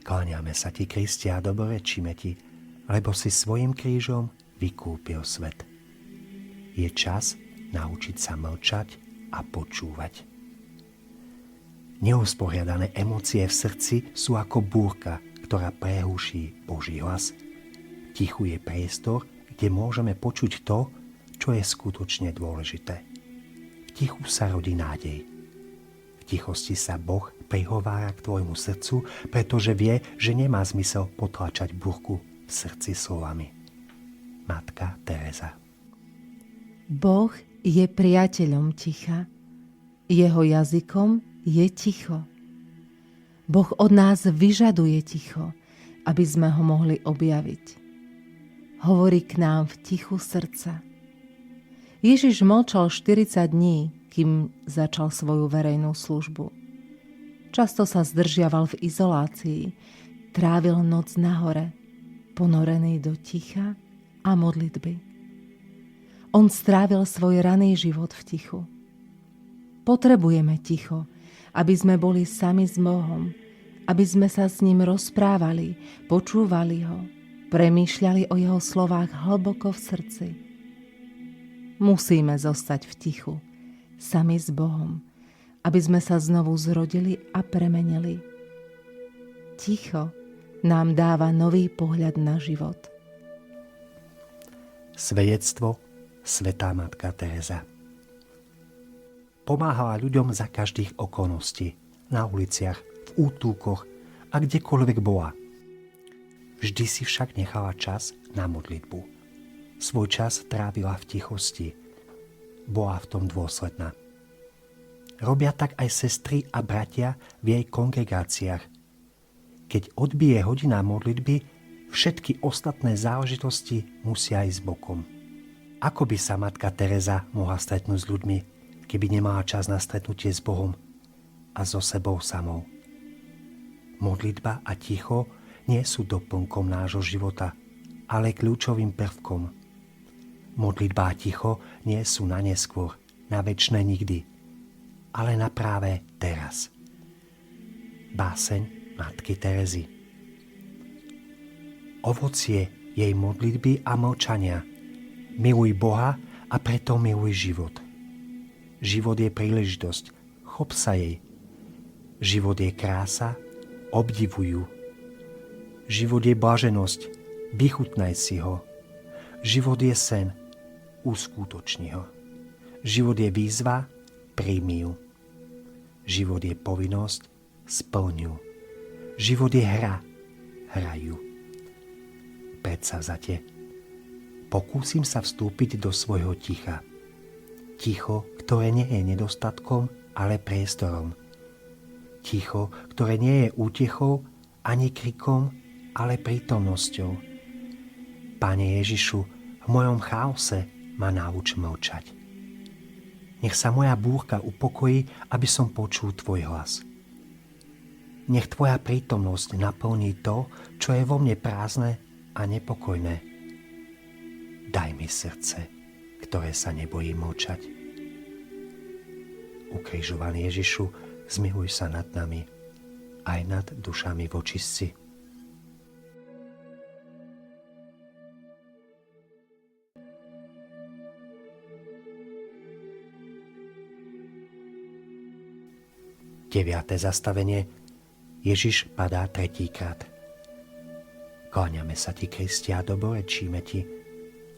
Kláňame sa ti, Kristia, a dobrorečíme ti, lebo si svojím krížom vykúpil svet. Je čas naučiť sa mlčať a počúvať. Neusporiadané emócie v srdci sú ako búrka, ktorá prehúší Boží hlas. V tichu je priestor, kde môžeme počuť to, čo je skutočne dôležité. V tichu sa rodí nádej. V tichosti sa Boh prihovára k tvojmu srdcu, pretože vie, že nemá zmysel potlačať búrku v srdci slovami. Matka Teresa. Boh je priateľom ticha. Jeho jazykom je ticho. Boh od nás vyžaduje ticho, aby sme ho mohli objaviť. Hovorí k nám v tichu srdca. Ježiš mlčal 40 dní, kým začal svoju verejnú službu. Často sa zdržiaval v izolácii, trávil noc na hore, ponorený do ticha a modlitby. On strávil svoj raný život v tichu. Potrebujeme ticho, aby sme boli sami s Bohom, aby sme sa s ním rozprávali, počúvali ho, premýšľali o jeho slovách hlboko v srdci. Musíme zostať v tichu, sami s Bohom, aby sme sa znovu zrodili a premenili. Ticho nám dáva nový pohľad na život. Svedectvo Svätá matka Teresa. Pomáhala ľuďom za každých okolností, na uliciach, v útulkoch a kdekoľvek bola. Vždy si však nechala čas na modlitbu. Svoj čas trávila v tichosti. Bola v tom dôsledná. Robia tak aj sestry a bratia v jej kongregáciách. Keď odbije hodina modlitby, všetky ostatné záležitosti musia ísť bokom. Ako by sa matka Teresa mohla stretnúť s ľuďmi, keby nemala čas na stretnutie s Bohom a so sebou samou? Modlitba a ticho nie sú doplnkom nášho života, ale kľúčovým prvkom. Modlitba a ticho nie sú na neskôr, na večné nikdy, ale na práve teraz. Báseň matky Terezy. Ovocie jej modlitby a mlčania. Miluj Boha a preto miluj život. Život je príležitosť, chop sa jej. Život je krása, obdivuj ju. Život je blaženosť, vychutnaj si ho. Život je sen, uskutočni ho. Život je výzva, príjmi ju. Život je povinnosť, splň ju. Život je hra, hraj ju. Predsavzatie. Pokúsim sa vstúpiť do svojho ticha. Ticho, ktoré nie je nedostatkom, ale priestorom. Ticho, ktoré nie je útechou ani krikom, ale prítomnosťou. Pane Ježišu, v mojom chaose ma nauč mlčať. Nech sa moja búrka upokojí, aby som počul tvoj hlas. Nech tvoja prítomnosť naplní to, čo je vo mne prázdne a nepokojné. Daj mi srdce, ktoré sa nebojí mlčať. Ukrižovaný Ježišu, zmiluj sa nad nami, aj nad dušami v očistci. Deviate zastavenie. Ježiš padá tretíkrát. Kláňame sa ti, Kristia, dobrorečíme ti,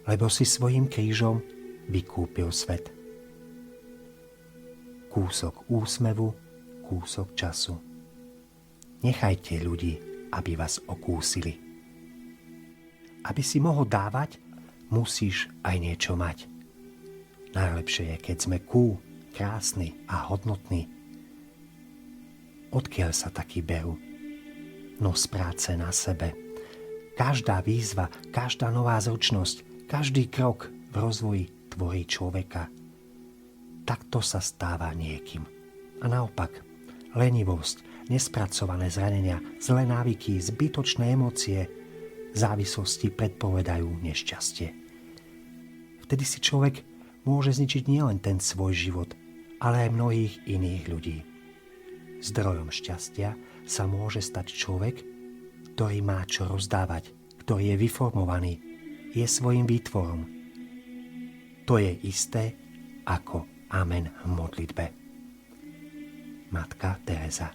lebo si svojím krížom vykúpil svet. Kúsok úsmevu, kúsok času. Nechajte ľudí, aby vás okúsili. Aby si mohol dávať, musíš aj niečo mať. Najlepšie je, keď sme krásni a hodnotní. Odkiaľ sa takí berú? No z práce na sebe. Každá výzva, každá nová zručnosť, každý krok v rozvoji tvorí človeka. Takto sa stáva niekým. A naopak, lenivosť, nespracované zranenia, zlé návyky, zbytočné emócie, závislosti predpovedajú nešťastie. Vtedy si človek môže zničiť nielen ten svoj život, ale aj mnohých iných ľudí. Zdrojom šťastia sa môže stať človek, ktorý má čo rozdávať, ktorý je vyformovaný, je svojím výtvorom. To je isté ako amen v modlitbe. Matka Teresa.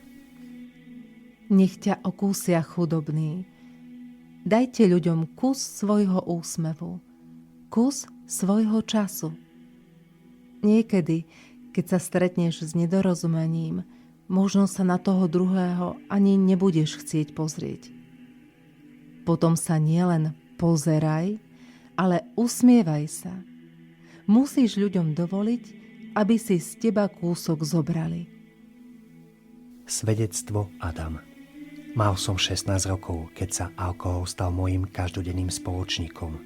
Nech ťa okúsia chudobní. Dajte ľuďom kus svojho úsmevu, kus svojho času. Niekedy, keď sa stretneš s nedorozumením, možno sa na toho druhého ani nebudeš chcieť pozrieť. Potom sa nielen pozeraj, ale usmievaj sa. Musíš ľuďom dovoliť, aby si z teba kúsok zobrali. Svedectvo Adam. Mal som 16 rokov, keď sa alkohol stal mojím každodenným spoločníkom.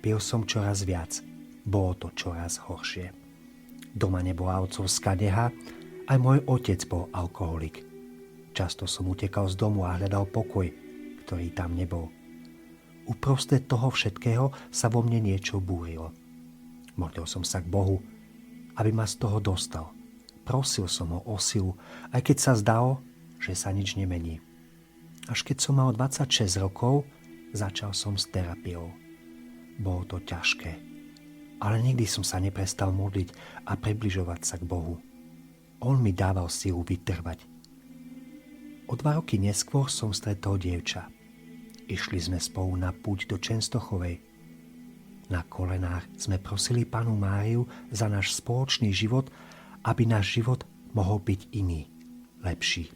Pil som čoraz viac. Bolo to čoraz horšie. Doma nebola otcovská neha, aj môj otec bol alkoholik. Často som utekal z domu a hľadal pokoj, ktorý tam nebol. Uprostred toho všetkého sa vo mne niečo búrilo. Modlil som sa k Bohu, aby ma z toho dostal. Prosil som ho o silu, aj keď sa zdalo, že sa nič nemení. Až keď som mal 26 rokov, začal som s terapiou. Bolo to ťažké, ale nikdy som sa neprestal modliť a približovať sa k Bohu. On mi dával silu vytrvať. O 2 roky neskôr som stretol dievča. Išli sme spolu na púť do Čenstochovej. Na kolenách sme prosili Pannu Máriu za náš spoločný život, aby náš život mohol byť iný, lepší.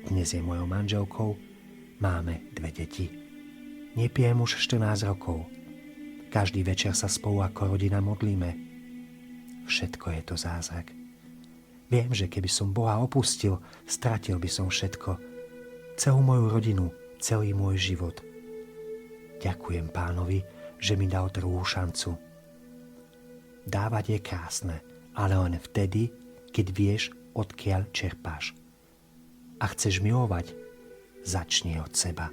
Dnes je mojou manželkou, máme 2 deti. Nepijem už 14 rokov. Každý večer sa spolu ako rodina modlíme. Všetko je to zázrak. Viem, že keby som Boha opustil, stratil by som všetko. Celú moju rodinu, celý môj život. Ďakujem Pánovi, že mi dal druhú šancu. Dávať je krásne, ale len vtedy, keď vieš, odkiaľ čerpáš. A chceš milovať, začni od seba.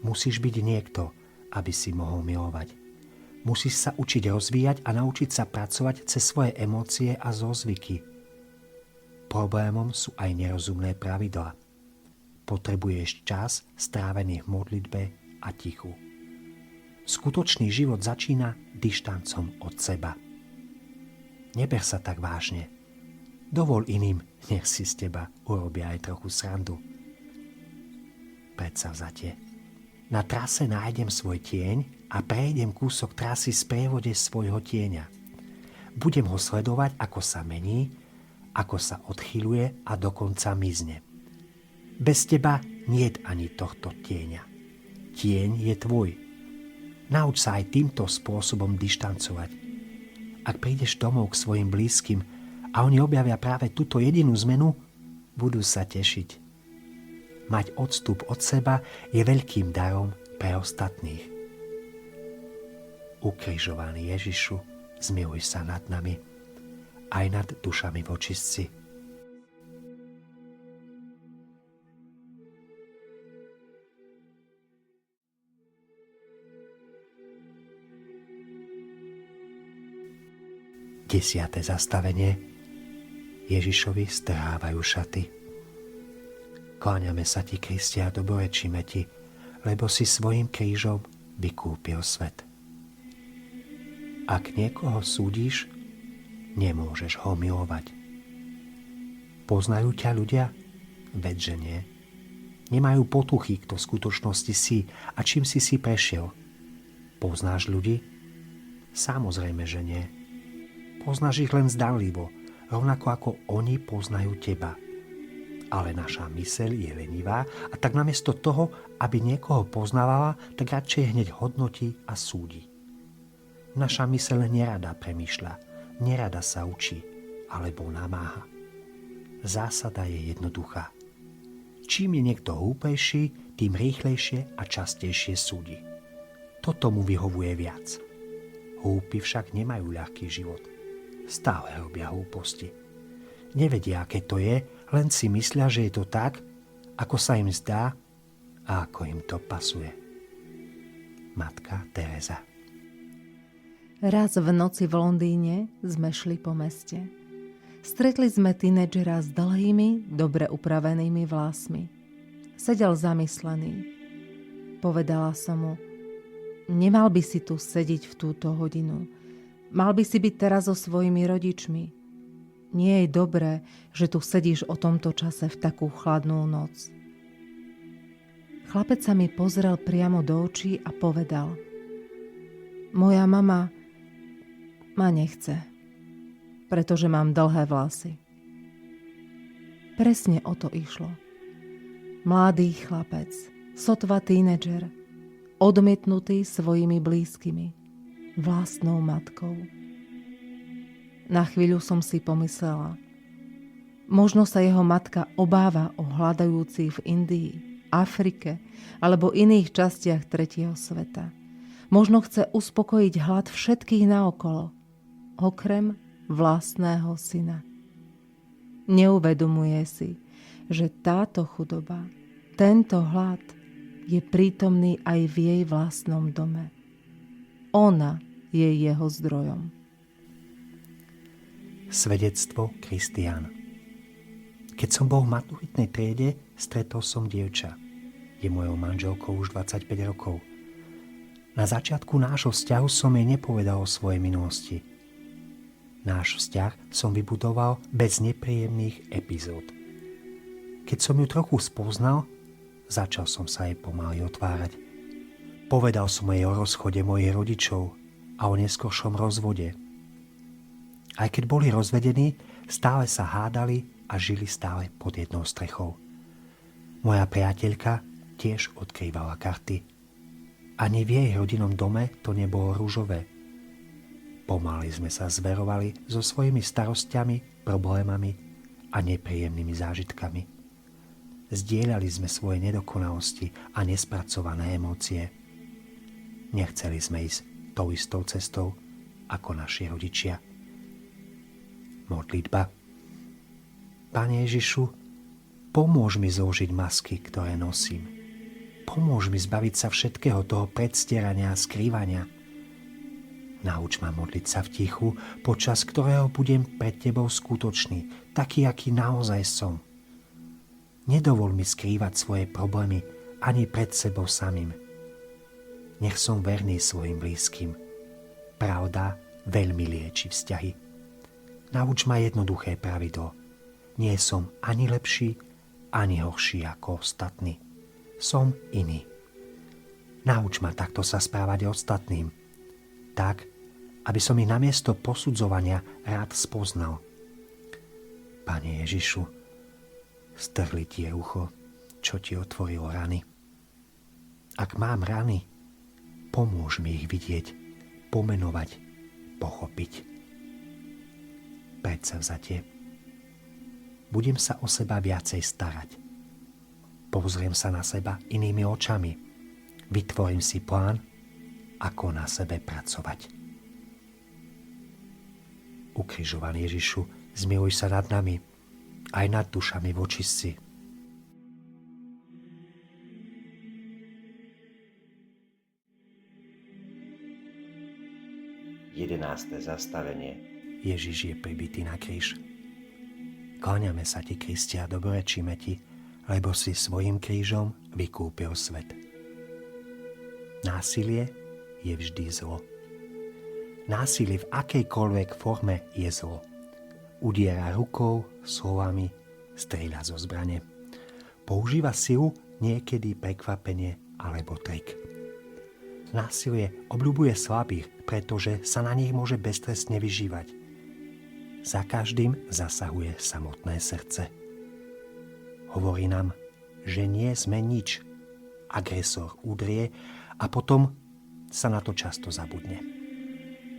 Musíš byť niekto, aby si mohol milovať. Musíš sa učiť rozvíjať a naučiť sa pracovať cez svoje emócie a zlozvyky. Problémom sú aj nerozumné pravidlá. Potrebuješ čas strávený v modlitbe a tichu. Skutočný život začína dištancom od seba. Neber sa tak vážne. Dovol iným, nech si z teba urobia aj trochu srandu. Predsavzatie. Na trase nájdem svoj tieň a prejdem kúsok trasy v sprievode svojho tieňa. Budem ho sledovať, ako sa mení, ako sa odchýľuje a dokonca mizne. Bez teba niet ani tohto tieňa. Tieň je tvoj. Nauč sa aj týmto spôsobom dištancovať. Ak prídeš domov k svojim blízkym a oni objavia práve túto jedinú zmenu, budú sa tešiť. Mať odstup od seba je veľkým darom pre ostatných. Ukrižovaný Ježišu, zmiluj sa nad nami, aj nad dušami vočistci. Desiate zastavenie. Ježišovi strhávajú šaty. Kláňame sa ti, Kriste, a dobrorečíme ti, lebo si svojím krížom vykúpil svet. Ak niekoho súdiš, nemôžeš ho milovať. Poznajú ťa ľudia? Veď, že nie. Nemajú potuchy, kto v skutočnosti si a čím si prešiel. Poznáš ľudí? Samozrejme, že nie. Poznáš ich len zdanlivo, rovnako ako oni poznajú teba. Ale naša myseľ je lenivá a tak namiesto toho, aby niekoho poznávala, tak radšej hneď hodnotí a súdi. Naša myseľ nerada premýšľa, nerada sa učí alebo namáha. Zásada je jednoduchá. Čím je niekto hlúpejší, tým rýchlejšie a častejšie súdi. Toto mu vyhovuje viac. Hlúpi však nemajú ľahký život. Stále robia hlúposti. Nevedia, aké to je, len si myslia, že je to tak, ako sa im zdá a ako im to pasuje. Matka Teresa. Raz v noci v Londýne sme šli po meste. Stretli sme tínedžera s dlhými, dobre upravenými vlasmi. Sedel zamyslený. Povedala som mu: nemal by si tu sedieť v túto hodinu. Mal by si byť teraz so svojimi rodičmi. Nie je dobré, že tu sedíš o tomto čase v takú chladnú noc. Chlapec sa mi pozrel priamo do očí a povedal: moja mama ma nechce, pretože mám dlhé vlasy. Presne o to išlo. Mladý chlapec, sotva tínedžer, odmietnutý svojimi blízkymi, vlastnou matkou. Na chvíľu som si pomyslela: možno sa jeho matka obáva o hľadajúcich v Indii, Afrike alebo iných častiach tretieho sveta. Možno chce uspokojiť hlad všetkých naokolo, okrem vlastného syna. Neuvedomuje si, že táto chudoba, tento hlad je prítomný aj v jej vlastnom dome. Ona je jeho zdrojom. Svedectvo Kristián. Keď som bol v maturitnej triede, stretol som dievča. Je mojou manželkou už 25 rokov. Na začiatku nášho vzťahu som jej nepovedal o svojej minulosti. Náš vzťah som vybudoval bez nepríjemných epizód. Keď som ju trochu spoznal, začal som sa jej pomaly otvárať. Povedal som jej o rozchode mojich rodičov a o neskoršom rozvode. Aj keď boli rozvedení, stále sa hádali a žili stále pod jednou strechou. Moja priateľka tiež odkrývala karty. Ani v jej rodinnom dome to nebolo ružové. Pomaly sme sa zverovali so svojimi starostiami, problémami a nepríjemnými zážitkami. Zdieľali sme svoje nedokonalosti a nespracované emócie. Nechceli sme ísť tou istou cestou ako naši rodičia. Modlitba. Pane Ježišu, pomôž mi zložiť masky, ktoré nosím. Pomôž mi zbaviť sa všetkého toho predstierania a skrývania. Nauč ma modliť sa v tichu, počas ktorého budem pred Tebou skutočný, taký, aký naozaj som. Nedovol mi skrývať svoje problémy ani pred sebou samým. Nech som verný svojim blízkym. Pravda veľmi lieči vzťahy. Nauč ma jednoduché pravidlo. Nie som ani lepší, ani horší ako ostatní. Som iný. Nauč ma takto sa správať ostatným. Tak, aby som ich namiesto posudzovania rád spoznal. Pane Ježišu, strhli Ti ucho, čo Ti otvorilo rany. Ak mám rany, pomôž mi ich vidieť, pomenovať, pochopiť. Predsavzatie. Budem sa o seba viacej starať. Pozriem sa na seba inými očami. Vytvorím si plán, ako na sebe pracovať. Ukrižovaný Ježišu, zmiluj sa nad nami, aj nad dušami vočistci. 11. zastavenie. Ježiš je pribitý na kríž. Kláňame sa Ti, Kristia, dobrorečíme Ti, lebo si svojim krížom vykúpil svet. Násilie je vždy zlo. Násilie v akejkoľvek forme je zlo. Udiera rukou, slovami, strieľa zo zbrane. Používa silu, niekedy prekvapenie alebo trik. Násilie obľubuje slabých, pretože sa na nich môže beztrestne vyžívať. Za každým zasahuje samotné srdce. Hovorí nám, že nie sme nič. Agresor udrie a potom sa na to často zabudne.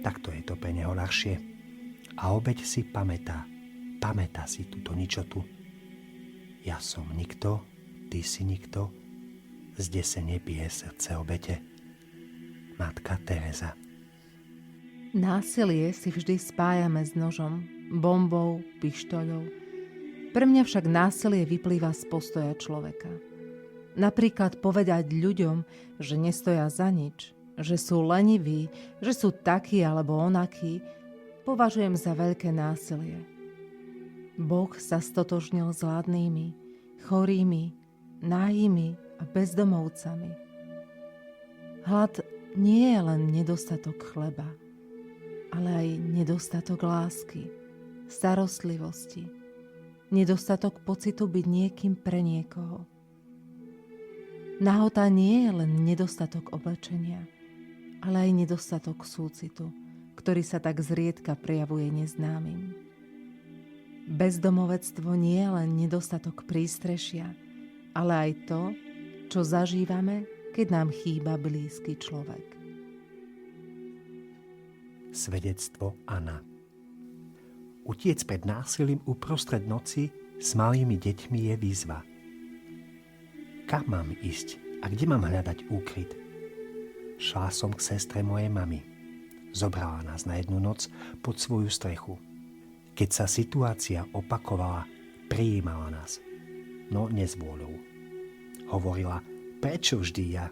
Takto je to pre neho ľahšie. A obeť si pamätá si túto ničotu. Ja som nikto ty si nikto, zdesenie bije srdce obete. Matka Teresa. Násilie si vždy spájame s nožom, bombou, pištoľou. Pre mňa však násilie vyplýva z postoja človeka. Napríklad povedať ľuďom, že nestoja za nič, že sú leniví, že sú takí alebo onakí, považujem za veľké násilie. Boh sa stotožnil s hladnými, chorými, náhými a bezdomovcami. Hlad nie je len nedostatok chleba, ale aj nedostatok lásky, starostlivosti, nedostatok pocitu byť niekým pre niekoho. Nahota nie je len nedostatok oblečenia, ale aj nedostatok súcitu, ktorý sa tak zriedka prejavuje neznámym. Bezdomovectvo nie je len nedostatok prístrešia, ale aj to, čo zažívame, keď nám chýba blízky človek. Svedectvo Anna. Utiec pred násilím uprostred noci s malými deťmi je výzva. Kam mám ísť a kde mám hľadať úkryt? Šla som k sestre mojej mamy. Zobrala nás na jednu noc pod svoju strechu. Keď sa situácia opakovala, prijímala nás. No nezvôľou. Hovorila, prečo vždy ja?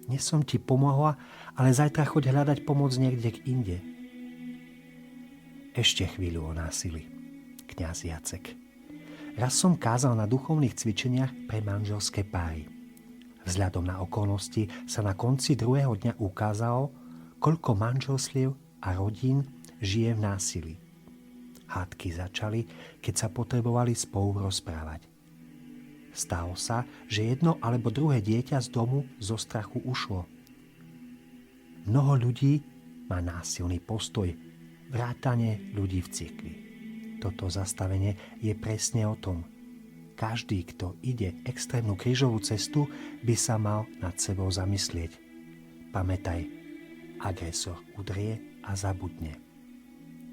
Dnes som ti pomohla, ale zajtra choď hľadať pomoc niekde inde. Ešte chvíľu o násili. Kňaz Jacek. Raz som kázal na duchovných cvičeniach pre manželské páry. Vzhľadom na okolnosti sa na konci druhého dňa ukázalo, koľko manželstiev a rodín žije v násilí. Hádky začali, keď sa potrebovali spolu rozprávať. Stalo sa, že jedno alebo druhé dieťa z domu zo strachu ušlo. Mnoho ľudí má násilný postoj, vrátane ľudí v cirkvi. Toto zastavenie je presne o tom. Každý, kto ide extrémnu krížovú cestu, by sa mal nad sebou zamyslieť. Pamätaj, agresor udrie a zabudne.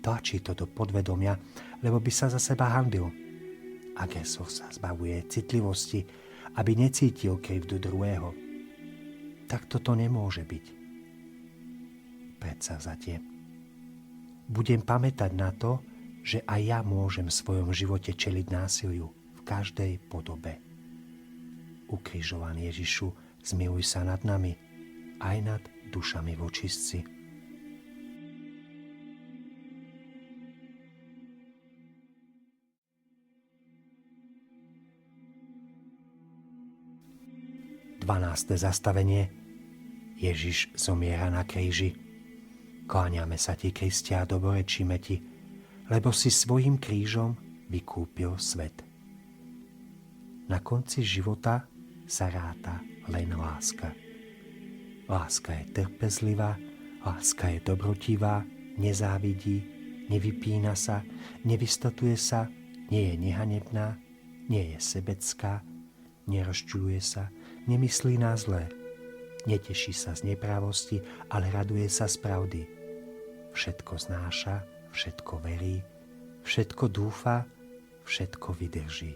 Tlačí to do podvedomia, lebo by sa za seba hanbil. Agresor sa zbavuje citlivosti, aby necítil krivdu druhého. Tak toto nemôže byť. Predsavzatie. Budem pamätať na to, že aj ja môžem v svojom živote čeliť násiliu v každej podobe. Ukrižovaný Ježišu, zmiluj sa nad nami, aj nad dušami v očistci. Dvanáste zastavenie. Ježiš zomiera na kríži. Kláňame sa ti, Kristia, a dobrorečíme ti, lebo si svojím krížom vykúpil svet. Na konci života sa ráta len láska. Láska je trpezlivá, láska je dobrotivá, nezávidí, nevypína sa, nevystatuje sa, nie je nehanebná, nie je sebecká, nerozčuľuje sa, nemyslí na zlé, neteší sa z neprávosti, ale raduje sa z pravdy. Všetko znáša, všetko verí, všetko dúfa, všetko vydrží.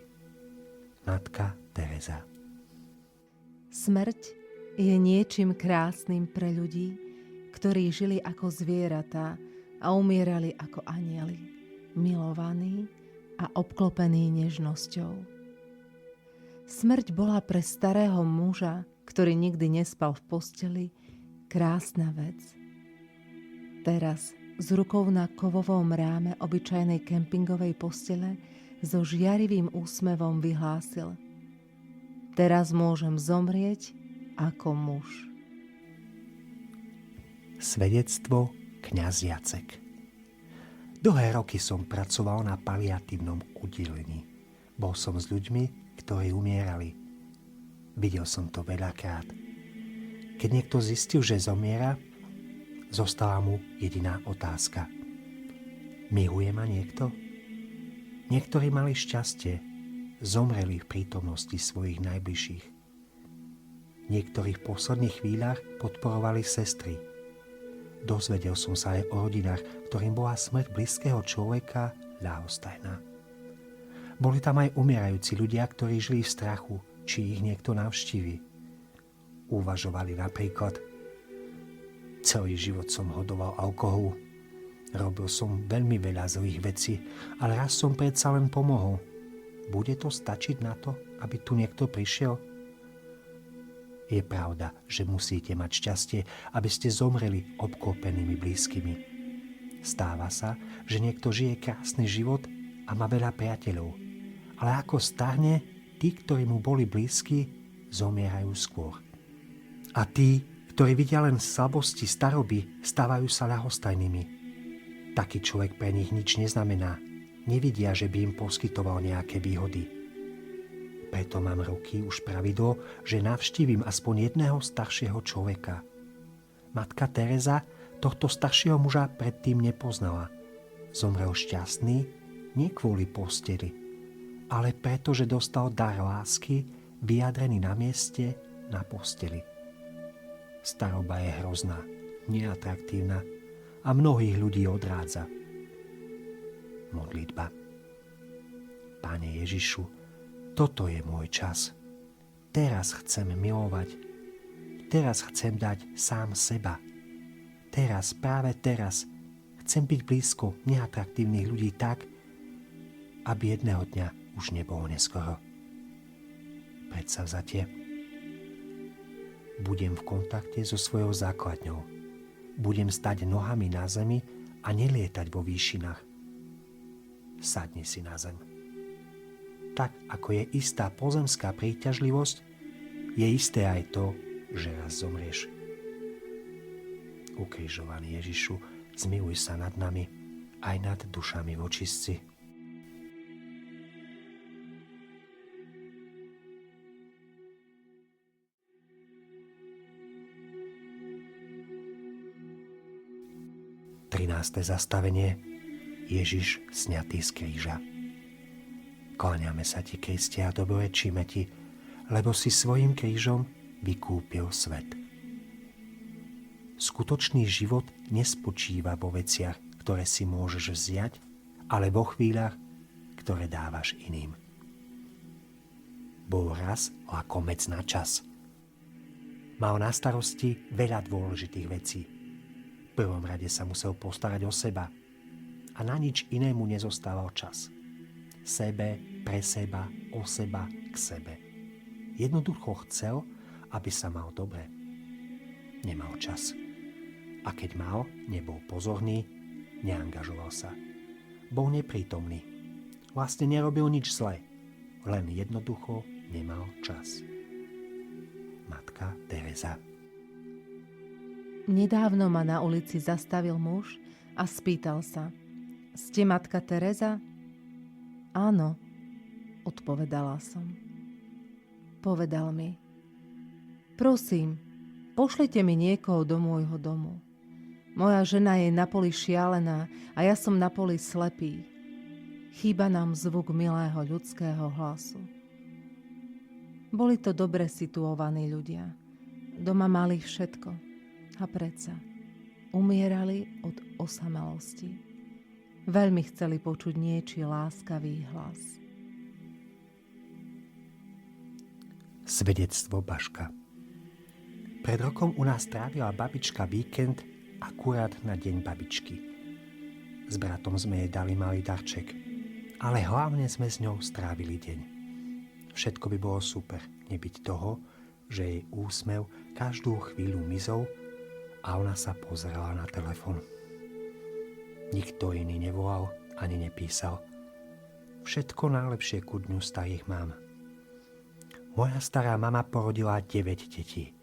Matka Teresa. Smrť je niečím krásnym pre ľudí, ktorí žili ako zvieratá a umierali ako anjeli, milovaní a obklopení nežnosťou. Smrť bola pre starého muža, ktorý nikdy nespal v posteli, krásna vec. Teraz s rukou na kovovom ráme obyčajnej kempingovej postele so žiarivým úsmevom vyhlásil: teraz môžem zomrieť ako muž. Svedectvo kňaz Jacek. Dlhé roky som pracoval na paliatívnom oddelení. Bol som s ľuďmi, ktorí umierali. Videl som to veľakrát. Keď niekto zistil, že zomiera, zostala mu jediná otázka. Miluje ma niekto? Niektorí mali šťastie, zomreli v prítomnosti svojich najbližších. Niektorí v posledných chvíľach podporovali sestry. Dozvedel som sa aj o rodinách, ktorým bola smrť blízkeho človeka ľahostajná. Boli tam aj umierajúci ľudia, ktorí žili v strachu, či ich niekto navštívi. Uvažovali napríklad: celý život som hodoval alkoholu, robil som veľmi veľa zlých vecí, ale raz som predsa len pomohol. Bude to stačiť na to, aby tu niekto prišiel? Je pravda, že musíte mať šťastie, aby ste zomreli obklopenými blízkymi. Stáva sa, že niekto žije krásny život a má veľa priateľov, ale ako starne, tí, ktorí mu boli blízki, zomierajú skôr. A tí, ktorí vidia len slabosti staroby, stávajú sa ľahostajnými. Taký človek pre nich nič neznamená. Nevidia, že by im poskytoval nejaké výhody. Preto mám roky už pravidlo, že navštívim aspoň jedného staršieho človeka. Matka Teresa tohto staršieho muža predtým nepoznala. Zomrel šťastný, nie kvôli posteli, ale preto, že dostal dar lásky, vyjadrený na mieste, na posteli. Staroba je hrozná, neatraktívna a mnohých ľudí odrádza. Modlitba. Pane Ježišu, toto je môj čas. Teraz chcem milovať. Teraz chcem dať sám seba. Teraz, práve teraz, chcem byť blízko neatraktívnych ľudí tak, aby jedného dňa už nebolo neskoro. Predsavzatie. Budem v kontakte so svojou základňou. Budem stať nohami na zemi a nelietať vo výšinách. Sadni si na zem. Tak, ako je istá pozemská príťažlivosť, je isté aj to, že raz zomrieš. Ukrižovaný Ježišu, zmiluj sa nad nami, aj nad dušami v očistci. Trináste zastavenie. Ježiš sňatý z kríža. Kláňame sa ti, Kriste, a dobrorečíme ti, lebo si svojím krížom vykúpil svet. Skutočný život nespočíva vo veciach, ktoré si môžeš vziať, ale vo chvíľach, ktoré dávaš iným. Bol raz lakomec na čas. Mal na starosti veľa dôležitých vecí. V prvom rade sa musel postarať o seba a na nič inému nezostával čas. Sebe, pre seba, o seba, k sebe. Jednoducho chcel, aby sa mal dobre. Nemal čas. A keď mal, nebol pozorný, neangažoval sa. Bol neprítomný. Vlastne nerobil nič zlé. Len jednoducho nemal čas. Matka Teresa. Nedávno ma na ulici zastavil muž a spýtal sa: Ste matka Teresa? Áno, odpovedala som. Povedal mi: Prosím, pošlite mi niekoho do môjho domu. Moja žena je na poli šialená a ja som na poli slepý. Chýba nám zvuk milého ľudského hlasu. Boli to dobre situovaní ľudia. Doma mali všetko. A predsa umierali od osamelosti. Veľmi chceli počuť niečí láskavý hlas. Svedectvo Baška. Pred rokom u nás trávila babička víkend akurát na deň babičky. S bratom sme jej dali malý darček, ale hlavne sme s ňou strávili deň. Všetko by bolo super, nebyť toho, že jej úsmev každú chvíľu mizol a ona sa pozerala na telefon. Nikto iný nevolal ani nepísal. Všetko najlepšie ku dňu starých mám. Moja stará mama porodila 9 detí.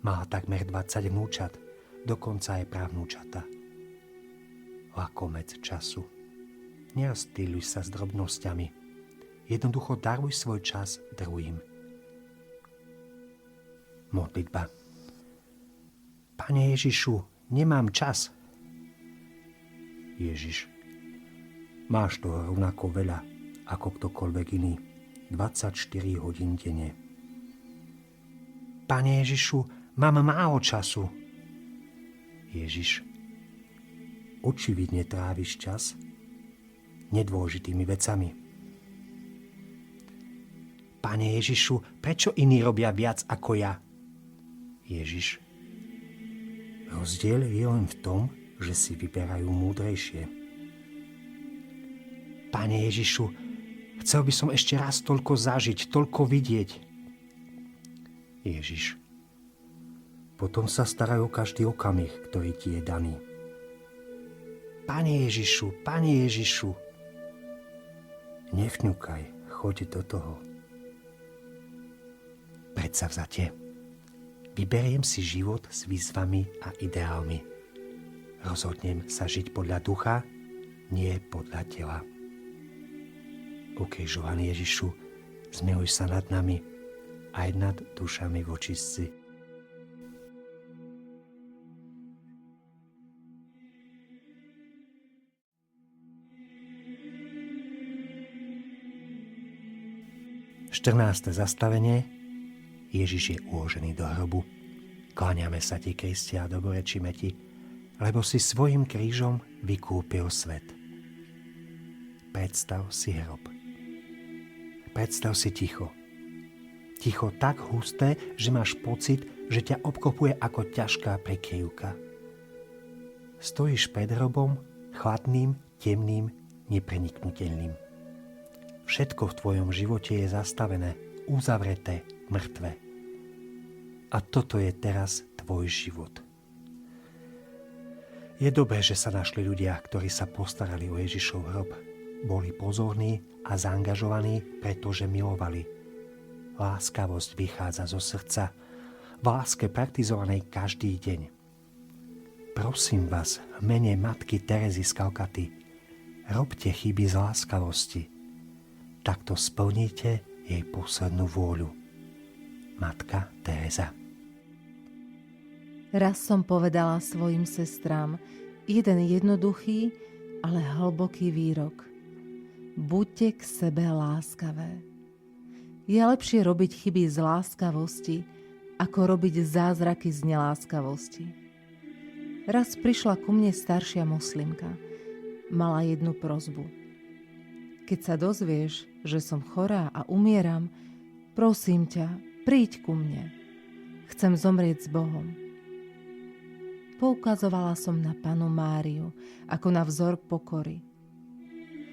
Mala takmer 20 vnúčat, dokonca aj pravnúčata. Lakomec času. Nerozptýľuj sa s drobnosťami. Jednoducho daruj svoj čas druhým. Modlitba. Pane Ježišu, nemám čas. Ježiš, máš toho rovnako veľa, ako ktokoľvek iný. 24 hodín denne. Pane Ježišu, mám málo času. Ježiš, očividne tráviš čas nedôležitými vecami. Pane Ježišu, prečo iní robia viac ako ja? Ježiš: rozdiel je len v tom, že si vyberajú múdrejšie. Pane Ježišu, chcel by som ešte raz toľko zažiť, toľko vidieť. Ježiš: potom sa starajú každý okamih, ktorý ti je daný. Pane Ježišu, Pane Ježišu, nevňukaj, choď do toho. Predsavzatie. Vyberiem si život s výzvami a ideálmi. Rozhodnem sa žiť podľa ducha, nie podľa tela. Ukrižovaný Ježišu, zmiluj sa nad nami aj nad dušami v očistci. Štrnáste zastavenie. Ježiš je uložený do hrobu. Kláňame sa ti, Kristia, a dobrorečíme ti, lebo si svojim krížom vykúpil svet. Predstav si hrob. Predstav si ticho. Ticho tak husté, že máš pocit, že ťa obklopuje ako ťažká prekryvka. Stojíš pred hrobom, chladným, temným, nepreniknuteľným. Všetko v tvojom živote je zastavené, uzavreté, mŕtve. A toto je teraz tvoj život. Je dobré, že sa našli ľudia, ktorí sa postarali o Ježišov hrob. Boli pozorní a zaangažovaní, pretože milovali. Láskavosť vychádza zo srdca, v láske praktizovanej každý deň. Prosím vás, v mene matky Terezy z Kalkaty, robte chyby z láskavosti. Takto splníte jej poslednú vôľu. Matka Tereza. Raz som povedala svojim sestrám jeden jednoduchý, ale hlboký výrok. Buďte k sebe láskavé. Je lepšie robiť chyby z láskavosti, ako robiť zázraky z neláskavosti. Raz prišla ku mne staršia moslimka. Mala jednu prosbu. Keď sa dozvieš, že som chorá a umieram, prosím ťa, príď ku mne. Chcem zomrieť s Bohom. Poukazovala som na Pannu Máriu ako na vzor pokory.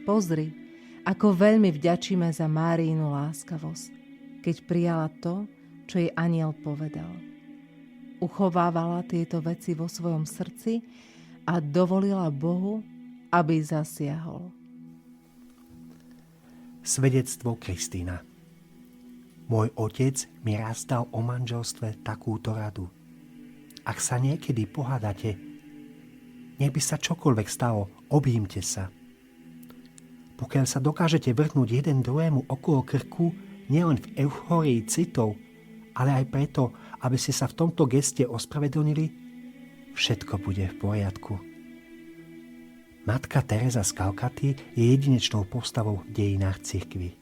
Pozri, ako veľmi vďačíme za Máriinu láskavosť, keď prijala to, čo jej anjel povedal. Uchovávala tieto veci vo svojom srdci a dovolila Bohu, aby zasiahol. Svedectvo Kristína. Môj otec mi raz dal o manželstve takúto radu. Ak sa niekedy pohádate, nech by sa čokoľvek stalo, objímte sa. Pokiaľ sa dokážete vrhnúť jeden druhému okolo krku, nielen v eufórii citov, ale aj preto, aby ste sa v tomto geste ospravedlnili, všetko bude v poriadku. Matka Tereza z Kalkaty je jedinečnou postavou v dejinách cirkvi.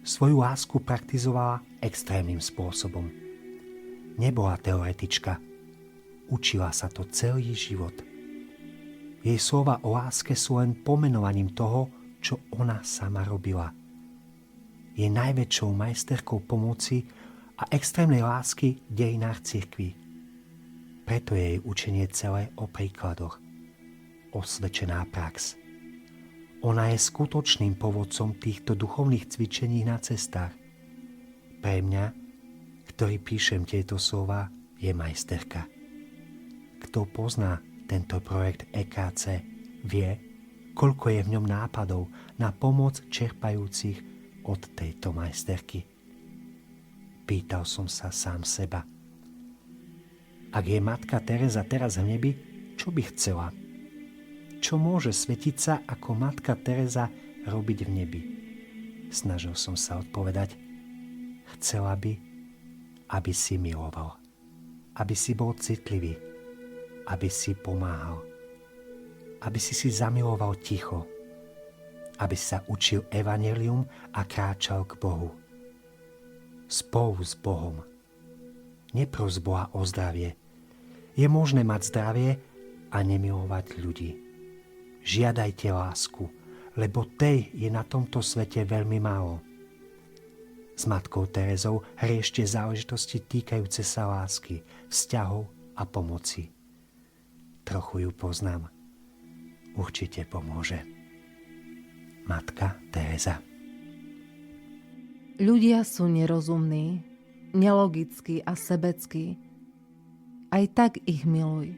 Svoju lásku praktizovala extrémnym spôsobom. Nebola teoretička. Učila sa to celý život. Jej slova o láske sú len pomenovaním toho, čo ona sama robila. Je najväčšou majsterkou pomoci a extrémnej lásky v dejinách cirkvi. Preto je jej učenie celé o príkladoch. Osvedčená prax. Ona je skutočným povodcom týchto duchovných cvičení na cestách. Pre mňa, ktorý píšem tieto slova, je majsterka. Kto pozná tento projekt EKC, vie, koľko je v ňom nápadov na pomoc čerpajúcich od tejto majsterky. Pýtal som sa sám seba. Ak je matka Tereza teraz v nebi, čo by chcela? Čo môže svetica ako matka Tereza robiť v nebi? Snažil som sa odpovedať. Chcela by, aby si miloval. Aby si bol citlivý. Aby si pomáhal. Aby si zamiloval ticho. Aby sa učil evanjelium a kráčal k Bohu. Spolu s Bohom. Nepros Boha o zdravie. Je možné mať zdravie a nemilovať ľudí. Žiadajte lásku, lebo tej je na tomto svete veľmi málo. S matkou Terezou riešte záležitosti týkajúce sa lásky, vzťahov a pomoci. Trochu ju poznám. Určite pomôže. Matka Tereza. Ľudia sú nerozumní, nelogickí a sebeckí. Aj tak ich miluj.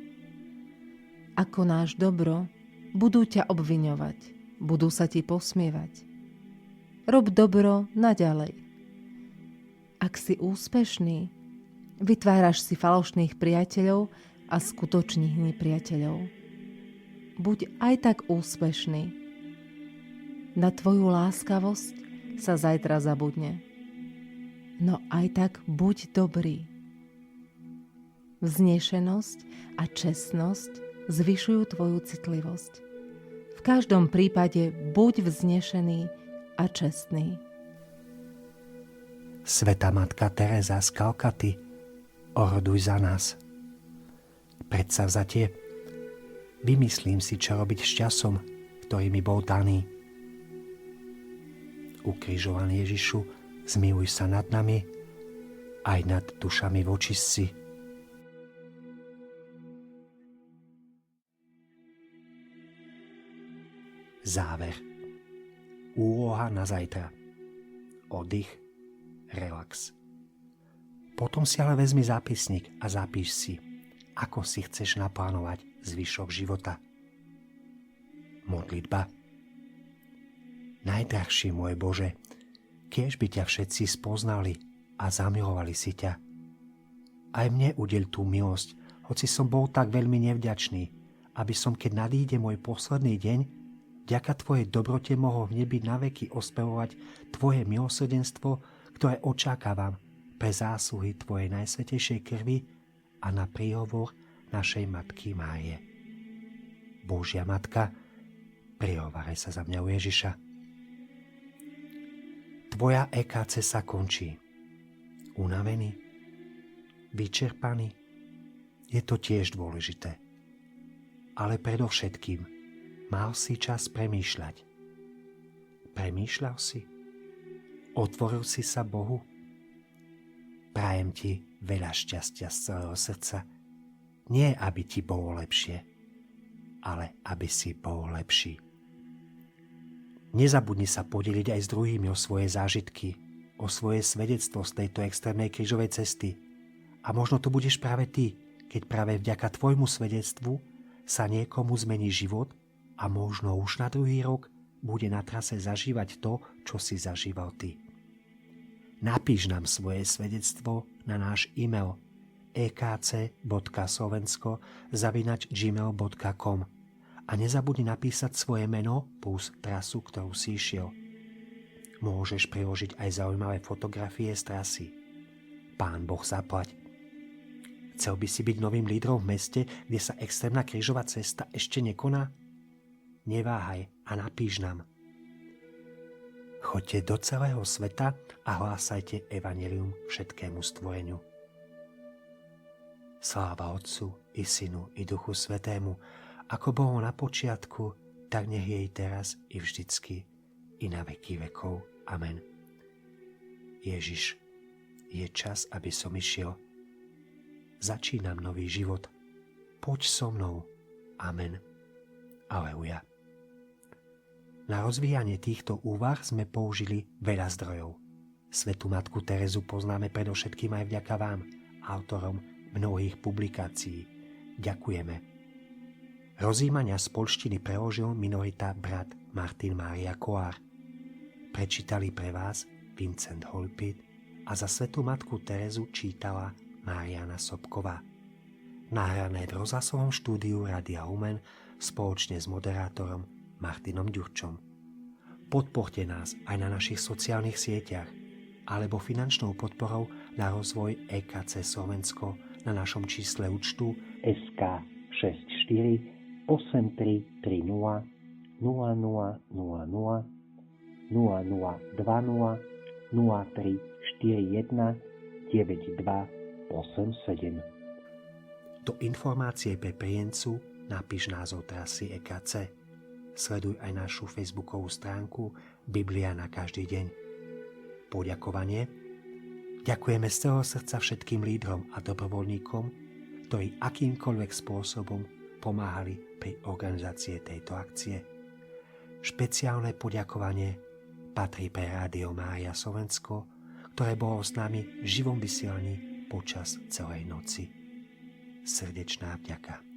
Ako náš dobro, budú ťa obviňovať, budú sa ti posmievať. Rob dobro naďalej. Ak si úspešný, vytváraš si falošných priateľov a skutočných nepriateľov. Buď aj tak úspešný. Na tvoju láskavosť sa zajtra zabudne. No aj tak buď dobrý. Vznešenosť a čestnosť zvyšujú tvoju citlivosť. V každom prípade buď vznešený a čestný. Svätá matka Tereza z Kalkaty, oroduj za nás. Predsavzatie, vymyslím si, čo robiť s časom, ktorý mi bol daný. Ukrižovaný Ježišu, zmiluj sa nad nami, aj nad dušami vočistci. Záver. Úloha na zajtra. Oddych, relax. Potom si ale vezmi zápisník a zapíš si, ako si chceš naplánovať zvyšok života. Modlitba. Najdrahší môj Bože, kiež by ťa všetci spoznali a zamilovali si ťa. Aj mne udeľ tú milosť, hoci som bol tak veľmi nevďačný, aby som, keď nadíde môj posledný deň, vďaka Tvojej dobrote mohol v nebi naveky ospevovať Tvoje milosrdenstvo, ktoré očakávam pre zásluhy Tvojej najsvätejšej krvi a na príhovor našej Matky Márie. Božia Matka, prihovárej sa za mňa u Ježiša. Tvoja EKC sa končí. Unavený? Vyčerpaný? Je to tiež dôležité. Ale predovšetkým mal si čas premýšľať. Premýšľal si? Otvoril si sa Bohu? Prajem ti veľa šťastia z celého srdca. Nie, aby ti bolo lepšie, ale aby si bol lepší. Nezabudni sa podeliť aj s druhými o svoje zážitky, o svoje svedectvo z tejto extrémnej krížovej cesty. A možno to budeš práve ty, keď práve vďaka tvojmu svedectvu sa niekomu zmení život a možno už na druhý rok bude na trase zažívať to, čo si zažíval ty. Napíš nám svoje svedectvo na náš e-mail ekc.slovensko@gmail.com a nezabudni napísať svoje meno plus trasu, ktorú si išiel. Môžeš priložiť aj zaujímavé fotografie z trasy. Pán Boh zaplať. Chcel by si byť novým lídrom v meste, kde sa extrémna krížová cesta ešte nekoná? Neváhaj a napíš nám. Choďte do celého sveta a hlásajte evanjelium všetkému stvoreniu. Sláva Otcu i Synu i Duchu Svätému, ako bolo na počiatku, tak nech je i teraz i vždycky i na veky vekov. Amen. Ježiš, je čas, aby som išiel. Začínam nový život. Poď so mnou. Amen. Aleluja. Na rozvíjanie týchto úvah sme použili veľa zdrojov. Svätú matku Terezu poznáme predovšetkým aj vďaka vám, autorom mnohých publikácií. Ďakujeme. Rozjímania z poľštiny preložil minorita brat Martin Mária Kolár. Prečítali pre vás Vincent Holpit a za Svätú matku Terezu čítala Mariana Sobková. Nahrané v rozhlasovom štúdiu Rádia Lumen spoločne s moderátorom Martinom Ďurčom. Podporte nás aj na našich sociálnych sieťach alebo finančnou podporou na rozvoj EKC Slovensko na našom čísle účtu SK 64 8330 0000 0020 0341 9287. Do informácie pre príjemcu napíš názov trasy EKC. Sleduj aj našu facebookovú stránku Biblia na každý deň. poďakovanie. Ďakujeme z celého srdca všetkým lídrom a dobrovoľníkom, ktorí akýmkoľvek spôsobom pomáhali pri organizácii tejto akcie. Špeciálne poďakovanie patrí pre Rádio Mária Slovensko, ktoré bolo s nami v živom vysielaní počas celej noci. Srdečná vďaka.